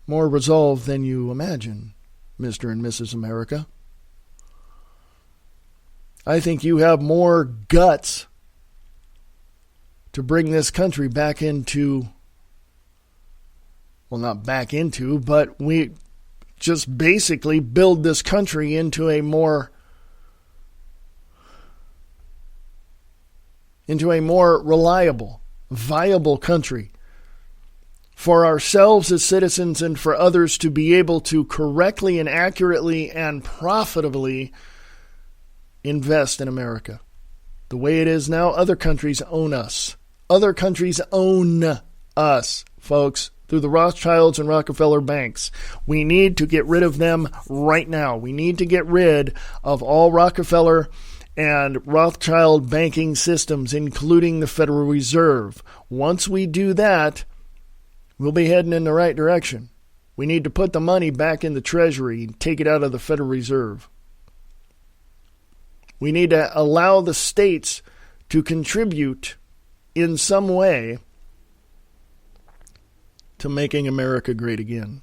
more resolve than you imagine. Mr. and Mrs. America. I think you have more guts to bring this country back into, well, not back into, but we just basically build this country into a more reliable, viable country for ourselves as citizens and for others to be able to correctly and accurately and profitably invest in America. The way it is now, other countries own us. Other countries own us, folks, through the Rothschilds and Rockefeller banks. We need to get rid of them right now. We need to get rid of all Rockefeller and Rothschild banking systems, including the Federal Reserve. Once we do that, we'll be heading in the right direction. We need to put the money back in the Treasury and take it out of the Federal Reserve. We need to allow the states to contribute in some way to making America great again.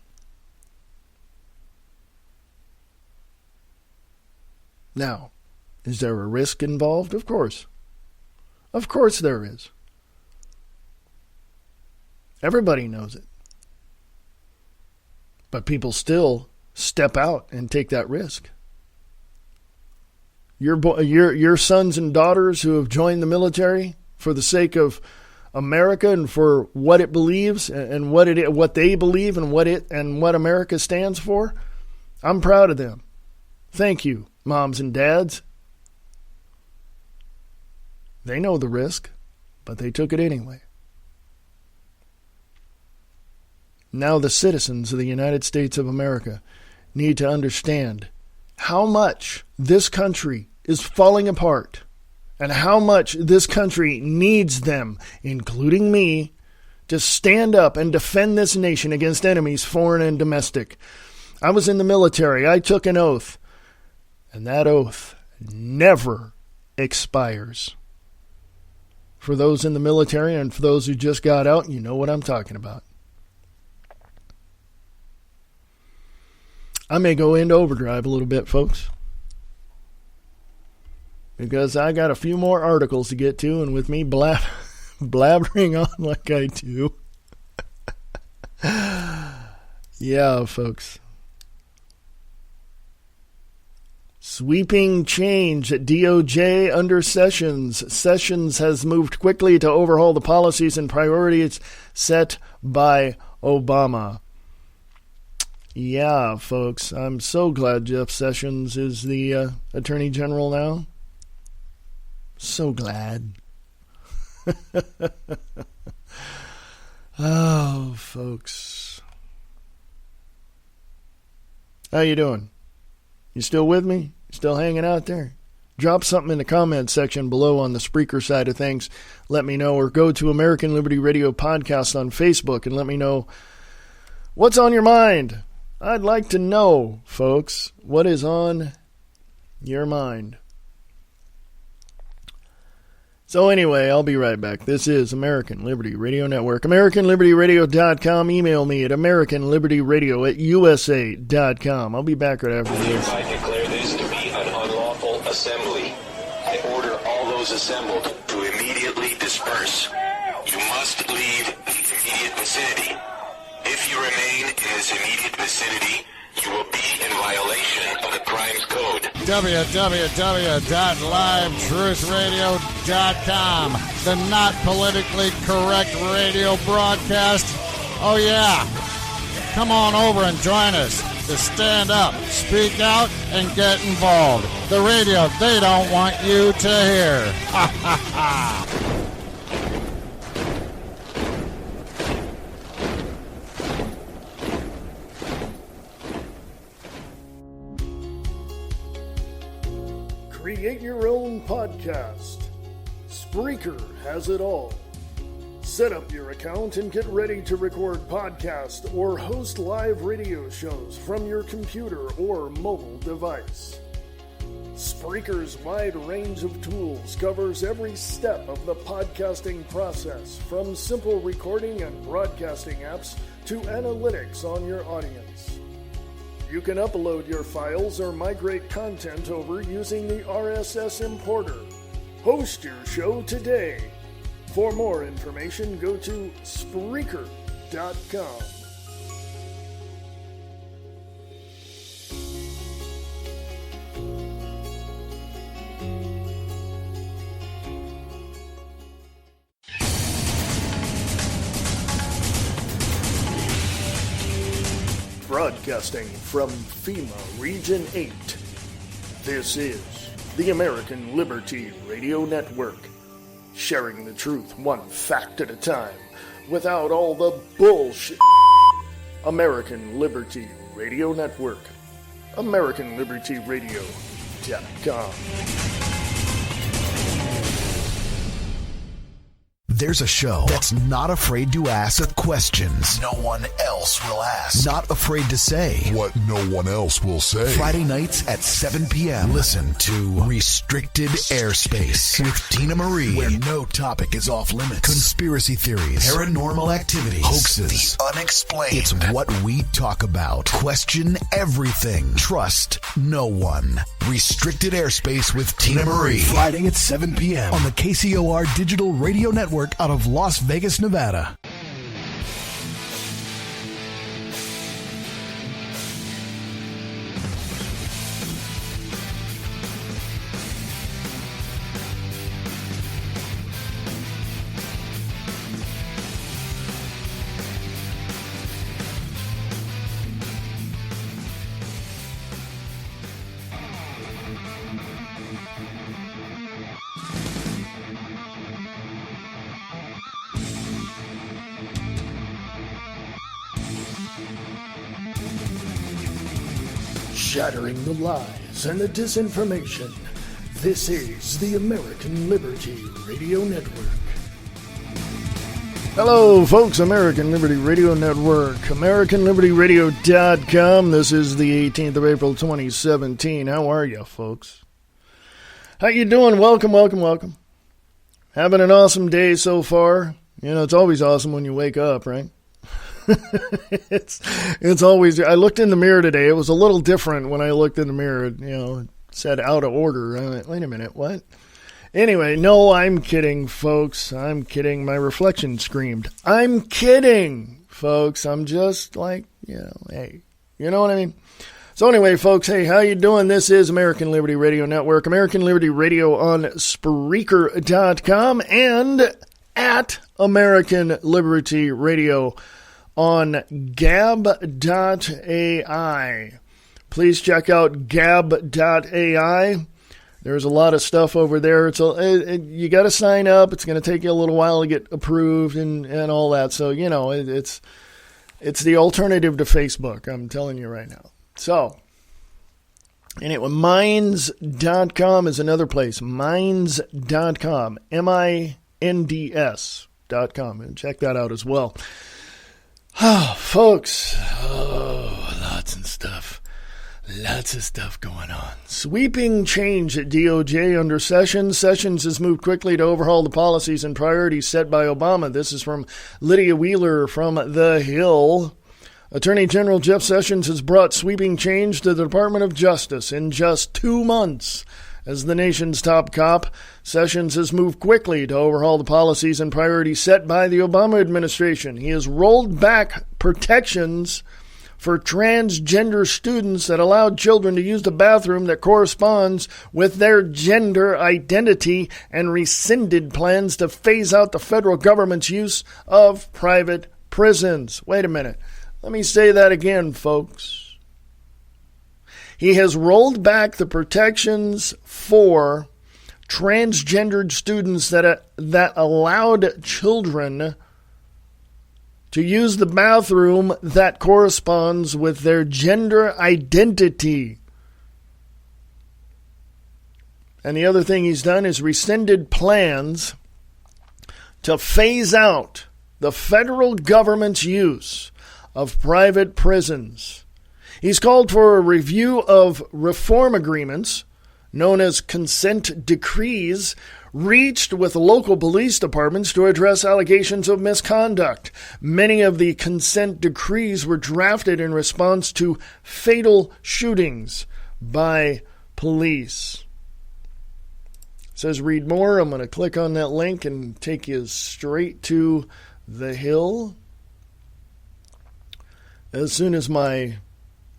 Now, is there a risk involved? Of course. Of course there is. Everybody knows it. But people still step out and take that risk. Your sons and daughters who have joined the military for the sake of America and for what it believes and what they believe and what America stands for, I'm proud of them. Thank you, moms and dads. They know the risk, but they took it anyway. Now the citizens of the United States of America need to understand how much this country is falling apart and how much this country needs them, including me, to stand up and defend this nation against enemies, foreign and domestic. I was in the military. I took an oath, and that oath never expires. For those in the military and for those who just got out, you know what I'm talking about. I may go into overdrive a little bit, folks, because I got a few more articles to get to, and with me blabbering on like I do. Yeah, folks. Sweeping change at DOJ under Sessions. Sessions has moved quickly to overhaul the policies and priorities set by Obama. Yeah, folks, I'm so glad Jeff Sessions is the Attorney General now. So glad. Oh, folks. How you doing? You still with me? You still hanging out there? Drop something in the comments section below on the Spreaker side of things. Let me know, or go to American Liberty Radio Podcast on Facebook and let me know what's on your mind. I'd like to know, folks, what is on your mind. So anyway, I'll be right back. This is American Liberty Radio Network. AmericanLibertyRadio.com. Email me at AmericanLibertyRadio@USA.com. I'll be back right after this. I declare this to be an unlawful assembly. I order all those assembled to immediately disperse. You must leave the immediate vicinity. If you remain in this immediate vicinity, you will be in violation of the Crimes Code. www.livetruthradio.com. The not politically correct radio broadcast. Oh, yeah. Come on over and join us to stand up, speak out, and get involved. The radio they don't want you to hear. Ha, ha, ha. Create your own podcast. Spreaker has it all. Set up your account and get ready to record podcasts or host live radio shows from your computer or mobile device. Spreaker's wide range of tools covers every step of the podcasting process, from simple recording and broadcasting apps to analytics on your audience. You can upload your files or migrate content over using the RSS importer. Host your show today. For more information, go to Spreaker.com. Broadcasting from FEMA Region 8, this is the American Liberty Radio Network, sharing the truth one fact at a time, without all the bullshit. American Liberty Radio Network, AmericanLibertyRadio.com. There's a show that's not afraid to ask questions no one else will ask. Not afraid to say what no one else will say. Friday nights at 7 p.m. Listen to Restricted Airspace with Tina Marie, where no topic is off limits. Conspiracy theories, paranormal activities, hoaxes, the unexplained. It's what we talk about. Question everything. Trust no one. Restricted Airspace with Tina Marie. Friday at 7 p.m. on the KCOR Digital Radio Network out of Las Vegas, Nevada. Shattering the lies and the disinformation. This is the American Liberty Radio Network. Hello, folks. American Liberty Radio Network. AmericanLibertyRadio.com. This is the 18th of April, 2017. How are you, folks? How you doing? Welcome, welcome, welcome. Having an awesome day so far. You know, it's always awesome when you wake up, right? It's always. I looked in the mirror today. It was a little different when I looked in the mirror. You know, it said out of order. I went, wait a minute, what? Anyway, no, I'm kidding, folks. I'm kidding. My reflection screamed. I'm kidding, folks. I'm just like, you know, hey, you know what I mean? So anyway, folks, hey, how you doing? This is American Liberty Radio Network, American Liberty Radio on Spreaker.com and at American Liberty Radio on Gab.ai. Please check out Gab.ai. There's a lot of stuff over there. You got to sign up. It's going to take you a little while to get approved and all that. So, you know, it's the alternative to Facebook. I'm telling you right now. So, anyway, Minds.com is another place. Minds.com. MINDS.com. And check that out as well. Oh, folks, lots of stuff going on. Sweeping change at DOJ under Sessions. Sessions has moved quickly to overhaul the policies and priorities set by Obama. This is from Lydia Wheeler from The Hill. Attorney General Jeff Sessions has brought sweeping change to the Department of Justice in just 2 months. As the nation's top cop, Sessions has moved quickly to overhaul the policies and priorities set by the Obama administration. He has rolled back protections for transgender students that allowed children to use the bathroom that corresponds with their gender identity and rescinded plans to phase out the federal government's use of private prisons. Wait a minute. Let me say that again, folks. He has rolled back the protections for transgendered students that allowed children to use the bathroom that corresponds with their gender identity. And the other thing he's done is rescinded plans to phase out the federal government's use of private prisons. He's called for a review of reform agreements, known as consent decrees, reached with local police departments to address allegations of misconduct. Many of the consent decrees were drafted in response to fatal shootings by police. It says read more. I'm going to click on that link and take you straight to The Hill. As soon as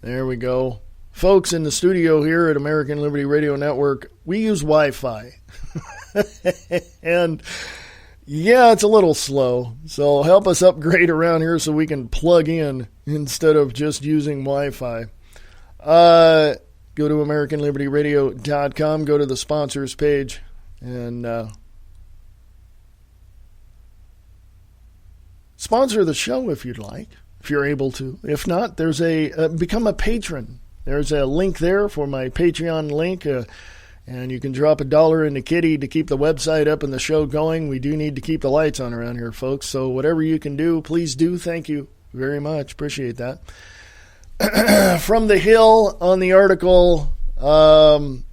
there we go. Folks in the studio here at American Liberty Radio Network, we use Wi-Fi. And yeah, it's a little slow. So help us upgrade around here so we can plug in instead of just using Wi-Fi. Go to AmericanLibertyRadio.com, go to the sponsors page, and sponsor the show if you'd like, if you're able to. If not, there's become a patron. There's a link there for my Patreon link, and you can drop $1 in the kitty to keep the website up and the show going. We do need to keep the lights on around here, folks, so whatever you can do, please do. Thank you very much. Appreciate that. From The Hill on the article,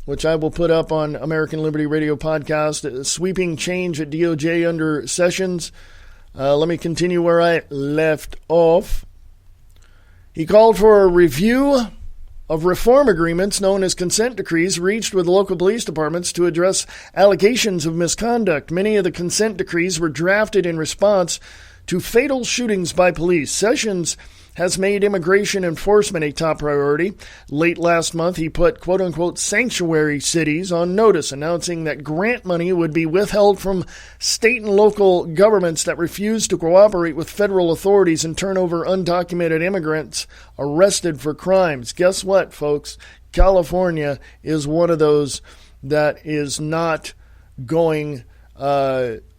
which I will put up on American Liberty Radio Podcast, sweeping change at DOJ under Sessions. Let me continue where I left off. He called for a review of reform agreements known as consent decrees reached with local police departments to address allegations of misconduct. Many of the consent decrees were drafted in response to fatal shootings by police. Sessions has made immigration enforcement a top priority. Late last month, he put quote-unquote sanctuary cities on notice, announcing that grant money would be withheld from state and local governments that refuse to cooperate with federal authorities and turn over undocumented immigrants arrested for crimes. Guess what, folks? California is one of those that is not going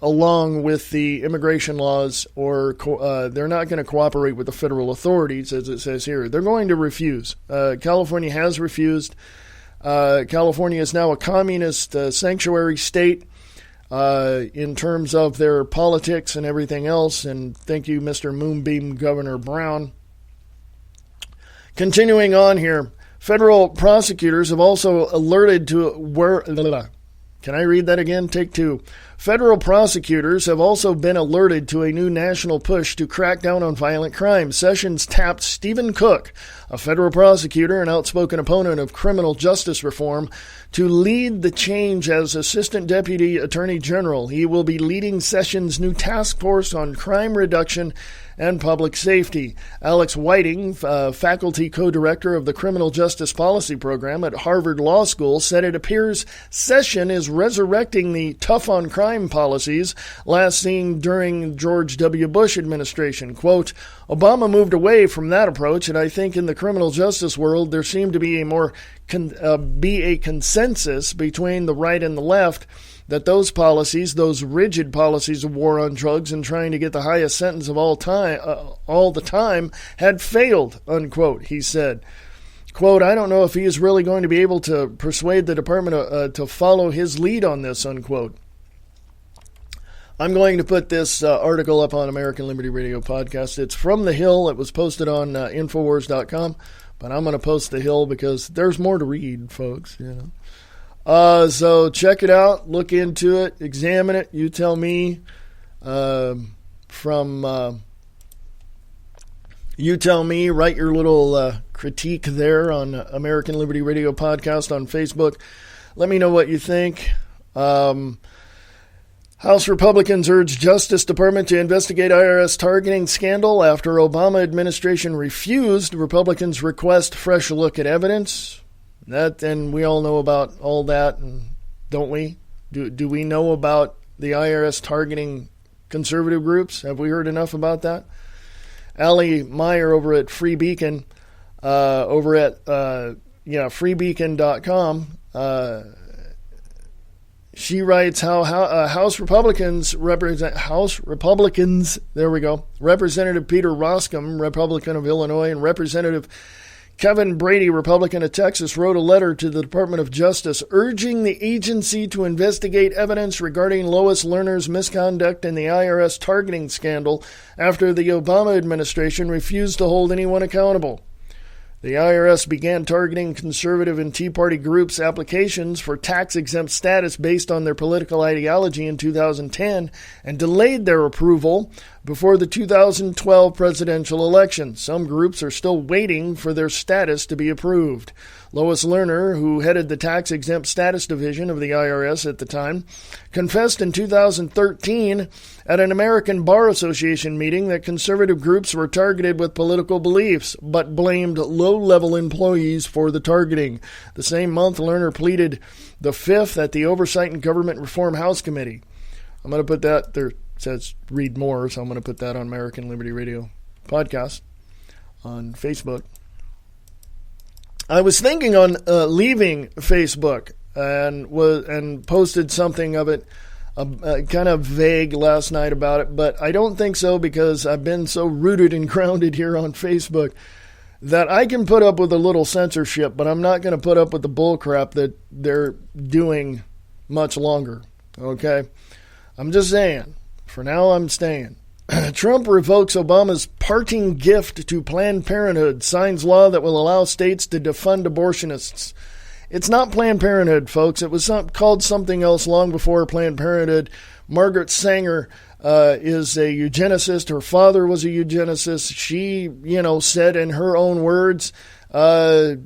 along with the immigration laws, or they're not going to cooperate with the federal authorities, as it says here. They're going to refuse. California has refused. California is now a communist sanctuary state in terms of their politics and everything else, and thank you, Mr. Moonbeam Governor Brown. Continuing on here, federal prosecutors have also alerted to Can I read that again? Take two. Federal prosecutors have also been alerted to a new national push to crack down on violent crime. Sessions tapped Stephen Cook, a federal prosecutor and outspoken opponent of criminal justice reform, to lead the change as Assistant Deputy Attorney General. He will be leading Sessions' new task force on crime reduction and public safety. Alex Whiting, faculty co-director of the Criminal Justice Policy Program at Harvard Law School, said it appears Session is resurrecting the tough-on-crime policies last seen during George W. Bush administration. Quote, Obama moved away from that approach, and I think in the criminal justice world there seemed to be a consensus between the right and the left that those policies, those rigid policies of war on drugs and trying to get the highest sentence of all the time, had failed, unquote, he said. Quote, I don't know if he is really going to be able to persuade the department to follow his lead on this, unquote. I'm going to put this article up on American Liberty Radio Podcast. It's from The Hill. It was posted on Infowars.com, but I'm going to post The Hill because there's more to read, folks, you know. So check it out, look into it, examine it. You tell me. You tell me. Write your little critique there on American Liberty Radio Podcast on Facebook. Let me know what you think. House Republicans urge Justice Department to investigate IRS targeting scandal after Obama administration refused Republicans' request fresh look at evidence. And we all know about all that, don't we? Do we know about the IRS targeting conservative groups? Have we heard enough about that? Allie Meyer over at Free Beacon, freebeacon.com, she writes how House Republicans, there we go, Representative Peter Roskam, Republican of Illinois, and Representative Kevin Brady, Republican of Texas, wrote a letter to the Department of Justice urging the agency to investigate evidence regarding Lois Lerner's misconduct in the IRS targeting scandal after the Obama administration refused to hold anyone accountable. The IRS began targeting conservative and Tea Party groups' applications for tax-exempt status based on their political ideology in 2010 and delayed their approval before the 2012 presidential election. Some groups are still waiting for their status to be approved. Lois Lerner, who headed the tax-exempt status division of the IRS at the time, confessed in 2013 at an American Bar Association meeting that conservative groups were targeted with political beliefs, but blamed low-level employees for the targeting. The same month, Lerner pleaded the fifth at the Oversight and Government Reform House Committee. I'm going to put that there. It says read more, so I'm going to put that on American Liberty Radio podcast on Facebook. I was thinking on leaving Facebook and posted something of it, kind of vague last night about it, but I don't think so because I've been so rooted and grounded here on Facebook that I can put up with a little censorship, but I'm not going to put up with the bullcrap that they're doing much longer. Okay? I'm just saying. For now, I'm staying. Trump revokes Obama's parting gift to Planned Parenthood, signs law that will allow states to defund abortionists. It's not Planned Parenthood, folks. It was called something else long before Planned Parenthood. Margaret Sanger is a eugenicist. Her father was a eugenicist. She, said in her own words, certain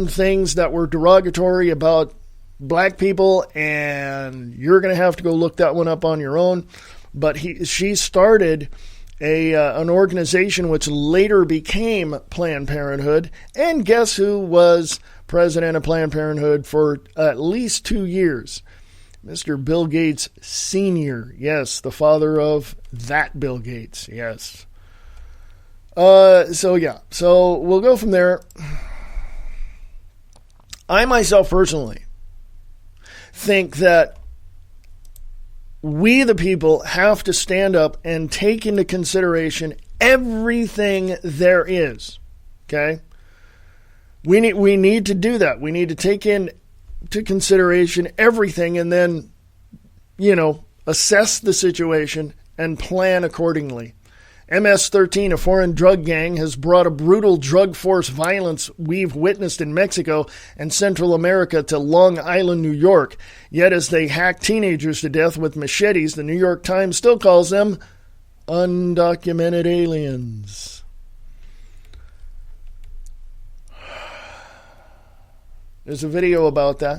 things that were derogatory about black people, and you're going to have to go look that one up on your own. But she started an organization which later became Planned Parenthood, and guess who was president of Planned Parenthood for at least 2 years? Mr. Bill Gates Sr. Yes, the father of that Bill Gates. Yes. So we'll go from there. I myself personally think that we, the people, have to stand up and take into consideration everything there is. Okay? We need to do that. We need to take into consideration everything and then, assess the situation and plan accordingly. MS-13, a foreign drug gang, has brought a brutal drug force violence we've witnessed in Mexico and Central America to Long Island, New York. Yet as they hack teenagers to death with machetes, the New York Times still calls them undocumented aliens. There's a video about that.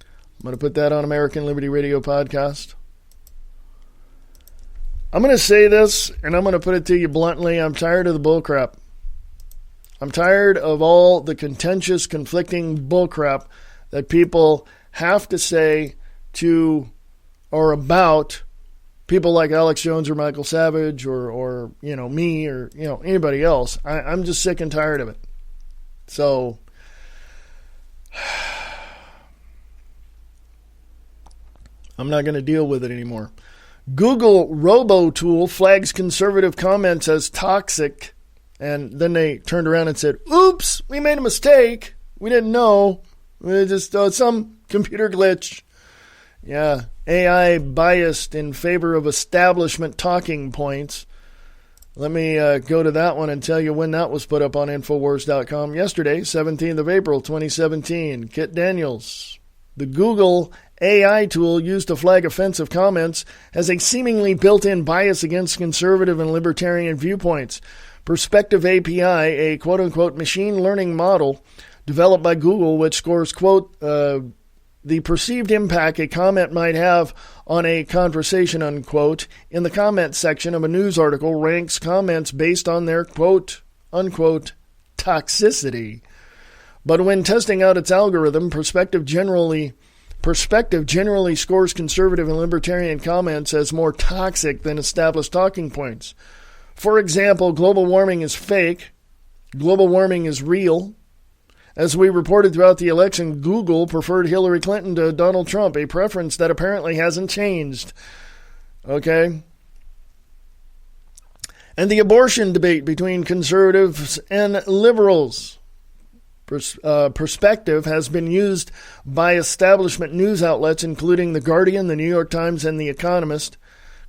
I'm going to put that on American Liberty Radio podcast. I'm going to say this, and I'm going to put it to you bluntly. I'm tired of the bullcrap. I'm tired of all the contentious, conflicting bullcrap that people have to say to or about people like Alex Jones or Michael Savage or me or, anybody else. I'm just sick and tired of it. So I'm not going to deal with it anymore. Google Robo Tool flags conservative comments as toxic, and then they turned around and said, oops, we made a mistake. We didn't know. We just some computer glitch. Yeah, AI biased in favor of establishment talking points. Let me go to that one and tell you when that was put up on Infowars.com yesterday, 17th of April, 2017. Kit Daniels. The Google AI tool used to flag offensive comments has a seemingly built-in bias against conservative and libertarian viewpoints. Perspective API, a quote-unquote machine learning model developed by Google, which scores, quote, the perceived impact a comment might have on a conversation, unquote, in the comment section of a news article, ranks comments based on their, quote, unquote, toxicity. But when testing out its algorithm, Perspective generally scores conservative and libertarian comments as more toxic than established talking points. For example, global warming is fake. Global warming is real. As we reported throughout the election, Google preferred Hillary Clinton to Donald Trump, a preference that apparently hasn't changed. Okay? And the abortion debate between conservatives and liberals. Perspective has been used by establishment news outlets, including The Guardian, The New York Times, and The Economist.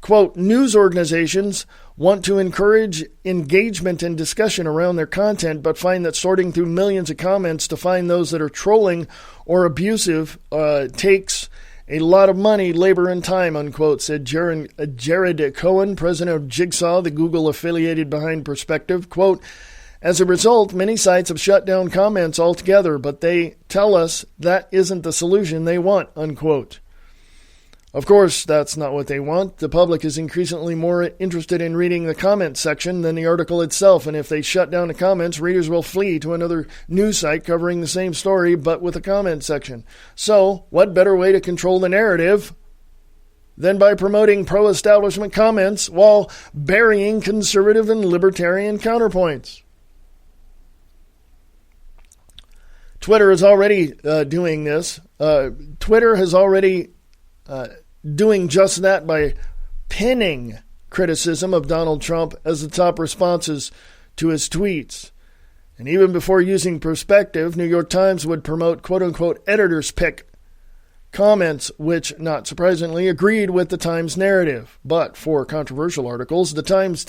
Quote, news organizations want to encourage engagement and discussion around their content, but find that sorting through millions of comments to find those that are trolling or abusive takes a lot of money, labor, and time, unquote, said Jared Cohen, president of Jigsaw, the Google affiliated behind Perspective. Quote, as a result, many sites have shut down comments altogether, but they tell us that isn't the solution they want, unquote. Of course, that's not what they want. The public is increasingly more interested in reading the comments section than the article itself, and if they shut down the comments, readers will flee to another news site covering the same story, but with a comment section. So, what better way to control the narrative than by promoting pro-establishment comments while burying conservative and libertarian counterpoints? Twitter is already doing this. Twitter has already doing just that by pinning criticism of Donald Trump as the top responses to his tweets. And even before using Perspective, New York Times would promote quote-unquote editor's pick comments, which, not surprisingly, agreed with the Times narrative. But for controversial articles, the Times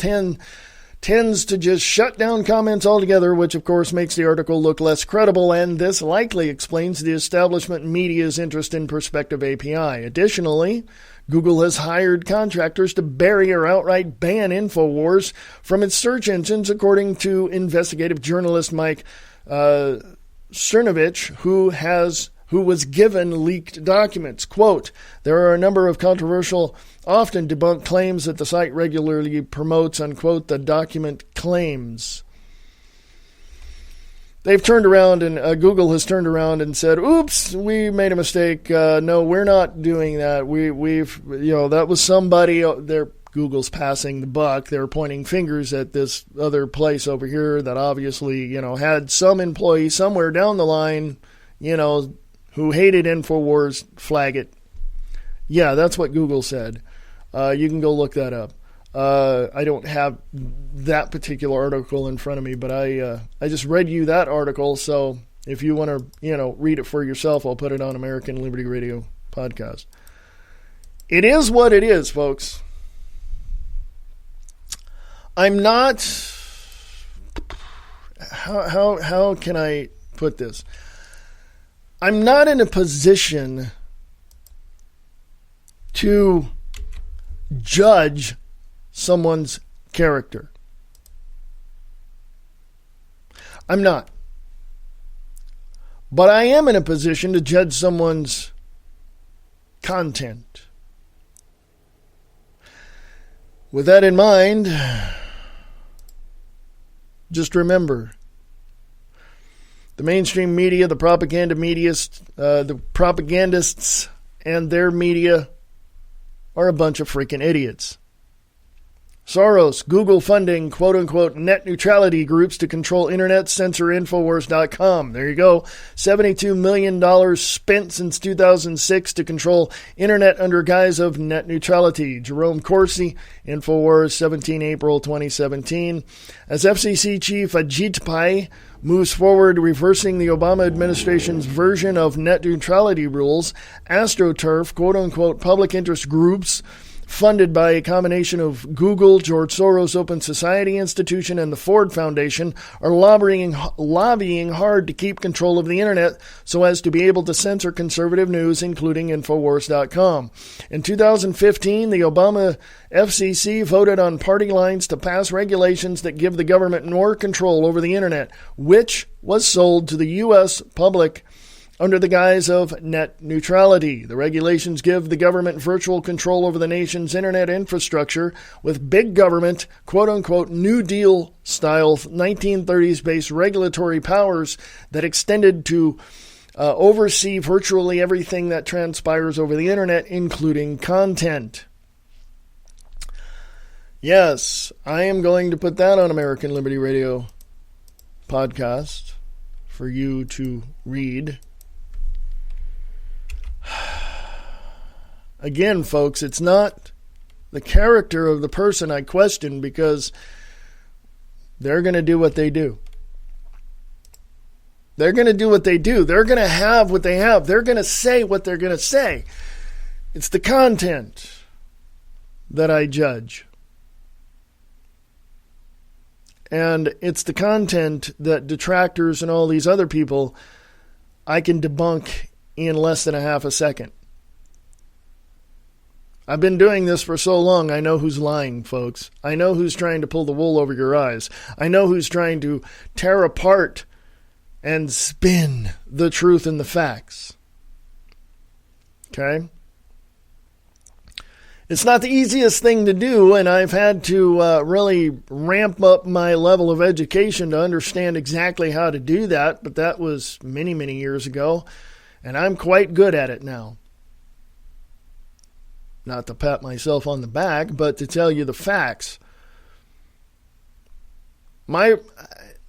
tends to just shut down comments altogether, which of course makes the article look less credible, and this likely explains the establishment media's interest in Perspective API. Additionally, Google has hired contractors to bury or outright ban InfoWars from its search engines, according to investigative journalist Mike Cernovich, who was given leaked documents. Quote, there are a number of controversial, often debunked claims that the site regularly promotes, unquote, the document claims. They've turned around, and Google has turned around and said, oops, we made a mistake. No, we're not doing that. That was somebody there. Google's passing the buck. They're pointing fingers at this other place over here that obviously, had some employee somewhere down the line, who hated InfoWars, flag it. Yeah, that's what Google said. You can go look that up. I don't have that particular article in front of me, but I just read you that article, so if you want to, read it for yourself, I'll put it on American Liberty Radio podcast. It is what it is, folks. I'm not... How can I put this? I'm not in a position to judge someone's character. I'm not. But I am in a position to judge someone's content. With that in mind, just remember, the mainstream media, the propagandists and their media are a bunch of freaking idiots. Soros, Google funding quote-unquote net neutrality groups to control internet, censor Infowars.com. There you go. $72 million spent since 2006 to control internet under guise of net neutrality. Jerome Corsi, Infowars, 17 April 2017. As FCC Chief Ajit Pai moves forward reversing the Obama administration's version of net neutrality rules, AstroTurf, quote-unquote public interest groups funded by a combination of Google, George Soros Open Society Institution, and the Ford Foundation, are lobbying hard to keep control of the internet so as to be able to censor conservative news, including Infowars.com. In 2015, the Obama FCC voted on party lines to pass regulations that give the government more control over the internet, which was sold to the U.S. public under the guise of net neutrality. The regulations give the government virtual control over the nation's internet infrastructure with big government, quote-unquote, New Deal-style 1930s-based regulatory powers that extended to oversee virtually everything that transpires over the internet, including content. Yes, I am going to put that on American Liberty Radio podcast for you to read. Again, folks, it's not the character of the person I question, because they're going to do what they do. They're going to do what they do. They're going to have what they have. They're going to say what they're going to say. It's the content. that I judge. And it's the content that detractors and all these other people, I can debunk in less than a half a second. I've been doing this for so long, I know who's lying, folks. I know who's trying to pull the wool over your eyes. I know who's trying to tear apart and spin the truth and the facts. Okay? It's not the easiest thing to do, and I've had to really ramp up my level of education to understand exactly how to do that, but that was many, many years ago, and I'm quite good at it now. Not to pat myself on the back, but to tell you the facts. I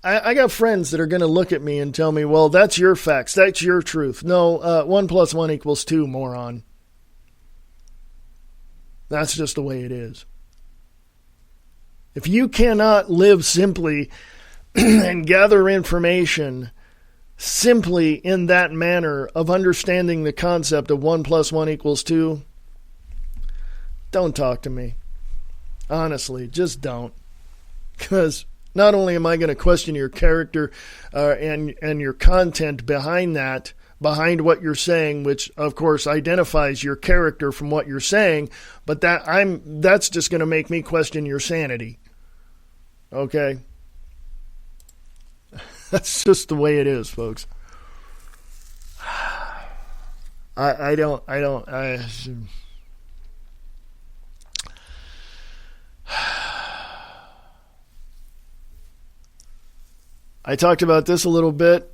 got friends that are going to look at me and tell me, well, that's your facts, that's your truth. No, 1 + 1 = 2, moron. That's just the way it is. If you cannot live simply and gather information simply in that manner of understanding the concept of 1 + 1 = 2, don't talk to me. Honestly, just don't. Because not only am I going to question your character and your content behind that, behind what you're saying, which of course identifies your character from what you're saying, but that's just going to make me question your sanity. Okay? That's just the way it is, folks. I talked about this a little bit.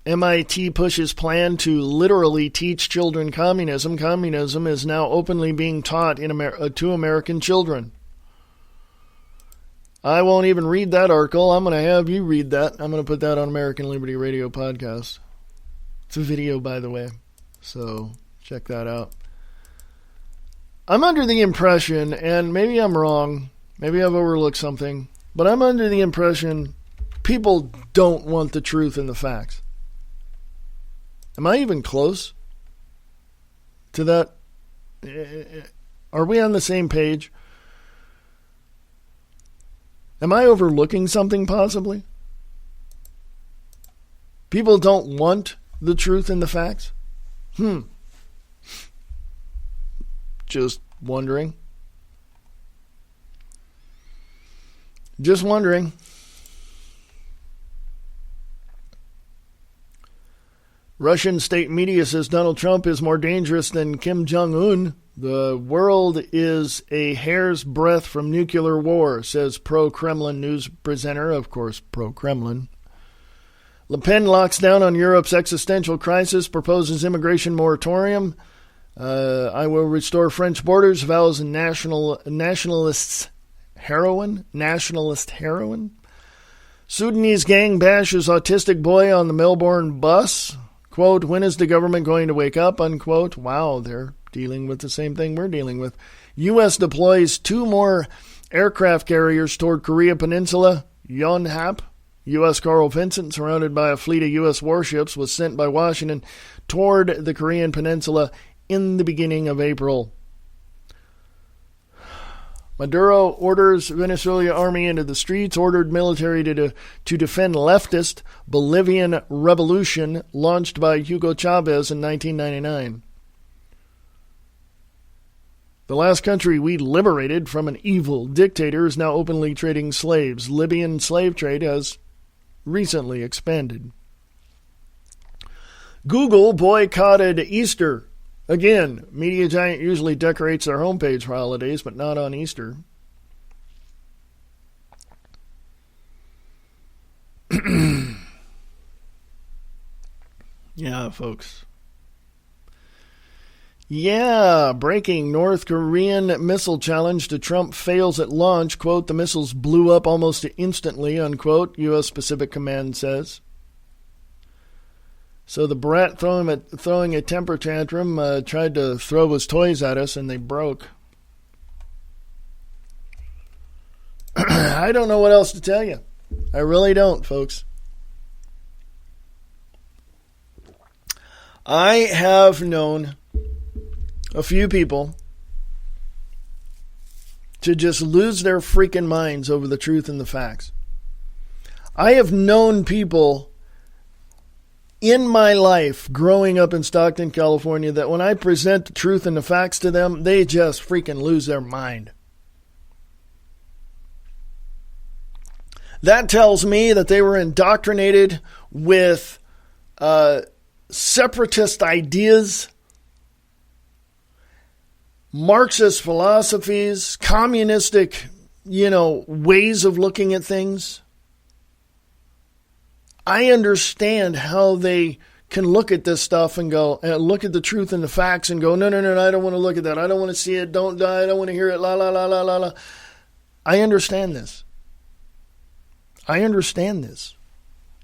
MIT pushes plan to literally teach children communism. Communism is now openly being taught to American children. I won't even read that article. I'm going to have you read that. I'm going to put that on American Liberty Radio Podcast. It's a video, by the way, so check that out. I'm under the impression, and maybe I'm wrong, maybe I've overlooked something, but I'm under the impression people don't want the truth and the facts. Am I even close to that? Are we on the same page? Am I overlooking something possibly? People don't want the truth and the facts? Just wondering. Just wondering. Russian state media says Donald Trump is more dangerous than Kim Jong-un. The world is a hair's breadth from nuclear war, says pro-Kremlin news presenter, of course, pro-Kremlin. Le Pen locks down on Europe's existential crisis, proposes immigration moratorium. I will restore French borders, vows nationalist heroine. Sudanese gang bashes autistic boy on the Melbourne bus. Quote, when is the government going to wake up? Unquote. Wow, they're dealing with the same thing we're dealing with. U.S. deploys 2 more aircraft carriers toward Korea Peninsula. Yonhap, U.S. Carl Vinson, surrounded by a fleet of U.S. warships, was sent by Washington toward the Korean Peninsula in the beginning of April. Maduro orders Venezuelan army into the streets, ordered military to defend leftist Bolivian revolution launched by Hugo Chavez in 1999. The last country we liberated from an evil dictator is now openly trading slaves. Libyan slave trade has recently expanded. Google boycotted Easter. Again, media giant usually decorates their homepage for holidays, but not on Easter. Yeah, folks. Yeah, breaking North Korean missile challenge to Trump fails at launch. Quote, the missiles blew up almost instantly, unquote, U.S. Pacific Command says. So the brat throwing a temper tantrum tried to throw his toys at us, and they broke. I don't know what else to tell you. I really don't, folks. I have known a few people to just lose their freaking minds over the truth and the facts. I have known people in my life growing up in Stockton, California, that when I present the truth and the facts to them, they just freaking lose their mind. That tells me that they were indoctrinated with separatist ideas, Marxist philosophies, communistic, ways of looking at things. I understand how they can look at this stuff and go, look at the truth and the facts and go, no, I don't want to look at that. I don't want to see it. Don't die. I don't want to hear it. La, la, la, la, la, la. I understand this.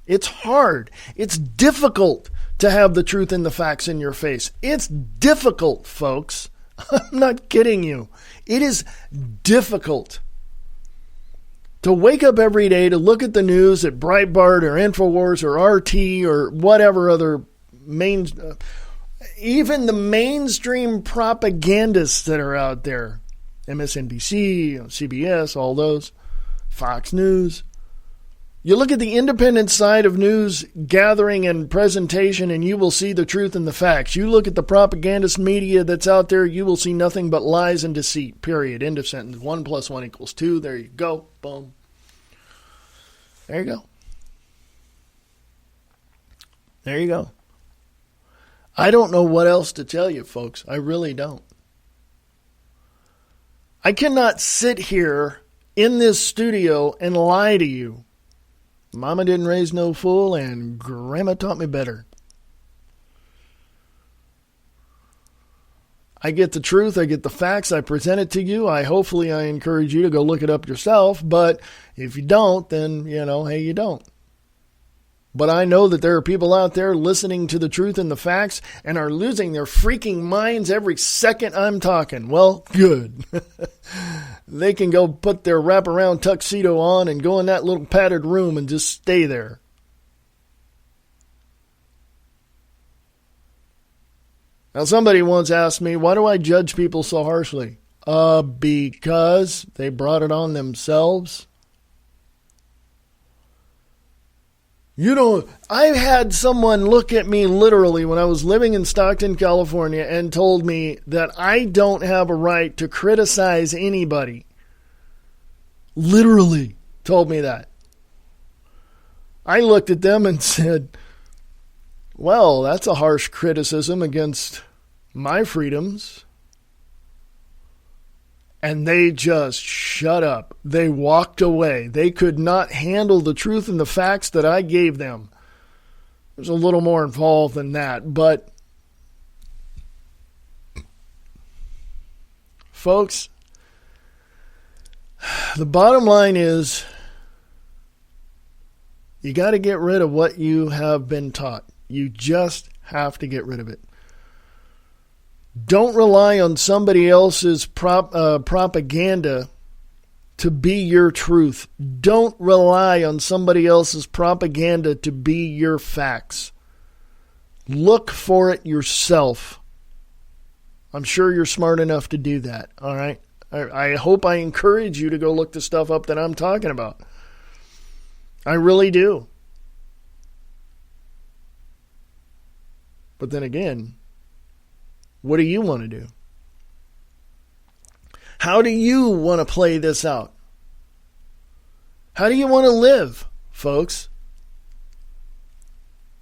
It's hard. It's difficult to have the truth and the facts in your face. It's difficult, folks. I'm not kidding you. It is difficult to wake up every day to look at the news at Breitbart or InfoWars or RT or whatever other even the mainstream propagandists that are out there, MSNBC, CBS, all those, Fox News. You look at the independent side of news gathering and presentation and you will see the truth and the facts. You look at the propagandist media that's out there, you will see nothing but lies and deceit, period. End of sentence. 1 + 1 = 2. There you go. Boom. There you go. There you go. I don't know what else to tell you, folks. I really don't. I cannot sit here in this studio and lie to you. Mama didn't raise no fool, and Grandma taught me better. I get the truth, I get the facts, I present it to you. Hopefully I encourage you to go look it up yourself, but if you don't, then, hey, you don't. But I know that there are people out there listening to the truth and the facts and are losing their freaking minds every second I'm talking. Well, good. They can go put their wraparound tuxedo on and go in that little padded room and just stay there. Now, somebody once asked me, why do I judge people so harshly? Because they brought it on themselves. I had someone look at me literally when I was living in Stockton, California, and told me that I don't have a right to criticize anybody. Literally told me that. I looked at them and said, well, that's a harsh criticism against my freedoms. And they just shut up. They walked away. They could not handle the truth and the facts that I gave them. There's a little more involved than that. But, folks, the bottom line is you got to get rid of what you have been taught. You just have to get rid of it. Don't rely on somebody else's propaganda to be your truth. Don't rely on somebody else's propaganda to be your facts. Look for it yourself. I'm sure you're smart enough to do that, all right? I hope I encourage you to go look the stuff up that I'm talking about. I really do. But then again, what do you want to do? How do you want to play this out? How do you want to live, folks?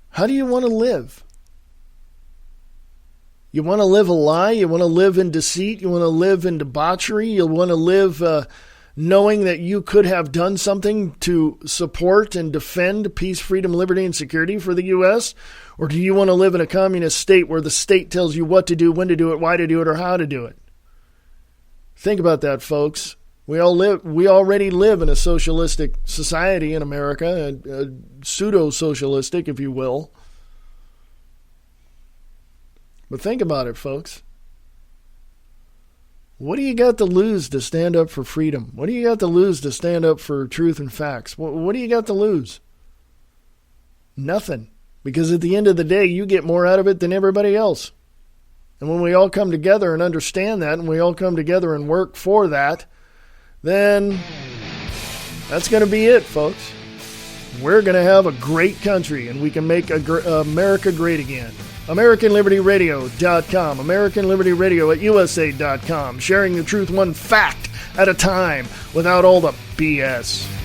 How do you want to live? You want to live a lie? You want to live in deceit? You want to live in debauchery? You want to live knowing that you could have done something to support and defend peace, freedom, liberty, and security for the U.S.? Or do you want to live in a communist state where the state tells you what to do, when to do it, why to do it, or how to do it? Think about that, folks. We already live in a socialistic society in America, a pseudo-socialistic, if you will. But think about it, folks. What do you got to lose to stand up for freedom? What do you got to lose to stand up for truth and facts? What do you got to lose? Nothing. Because at the end of the day, you get more out of it than everybody else. And when we all come together and understand that, and we all come together and work for that, then that's going to be it, folks. We're going to have a great country, and we can make America great again. AmericanLibertyRadio.com, AmericanLibertyRadio at USA.com, sharing the truth one fact at a time without all the BS.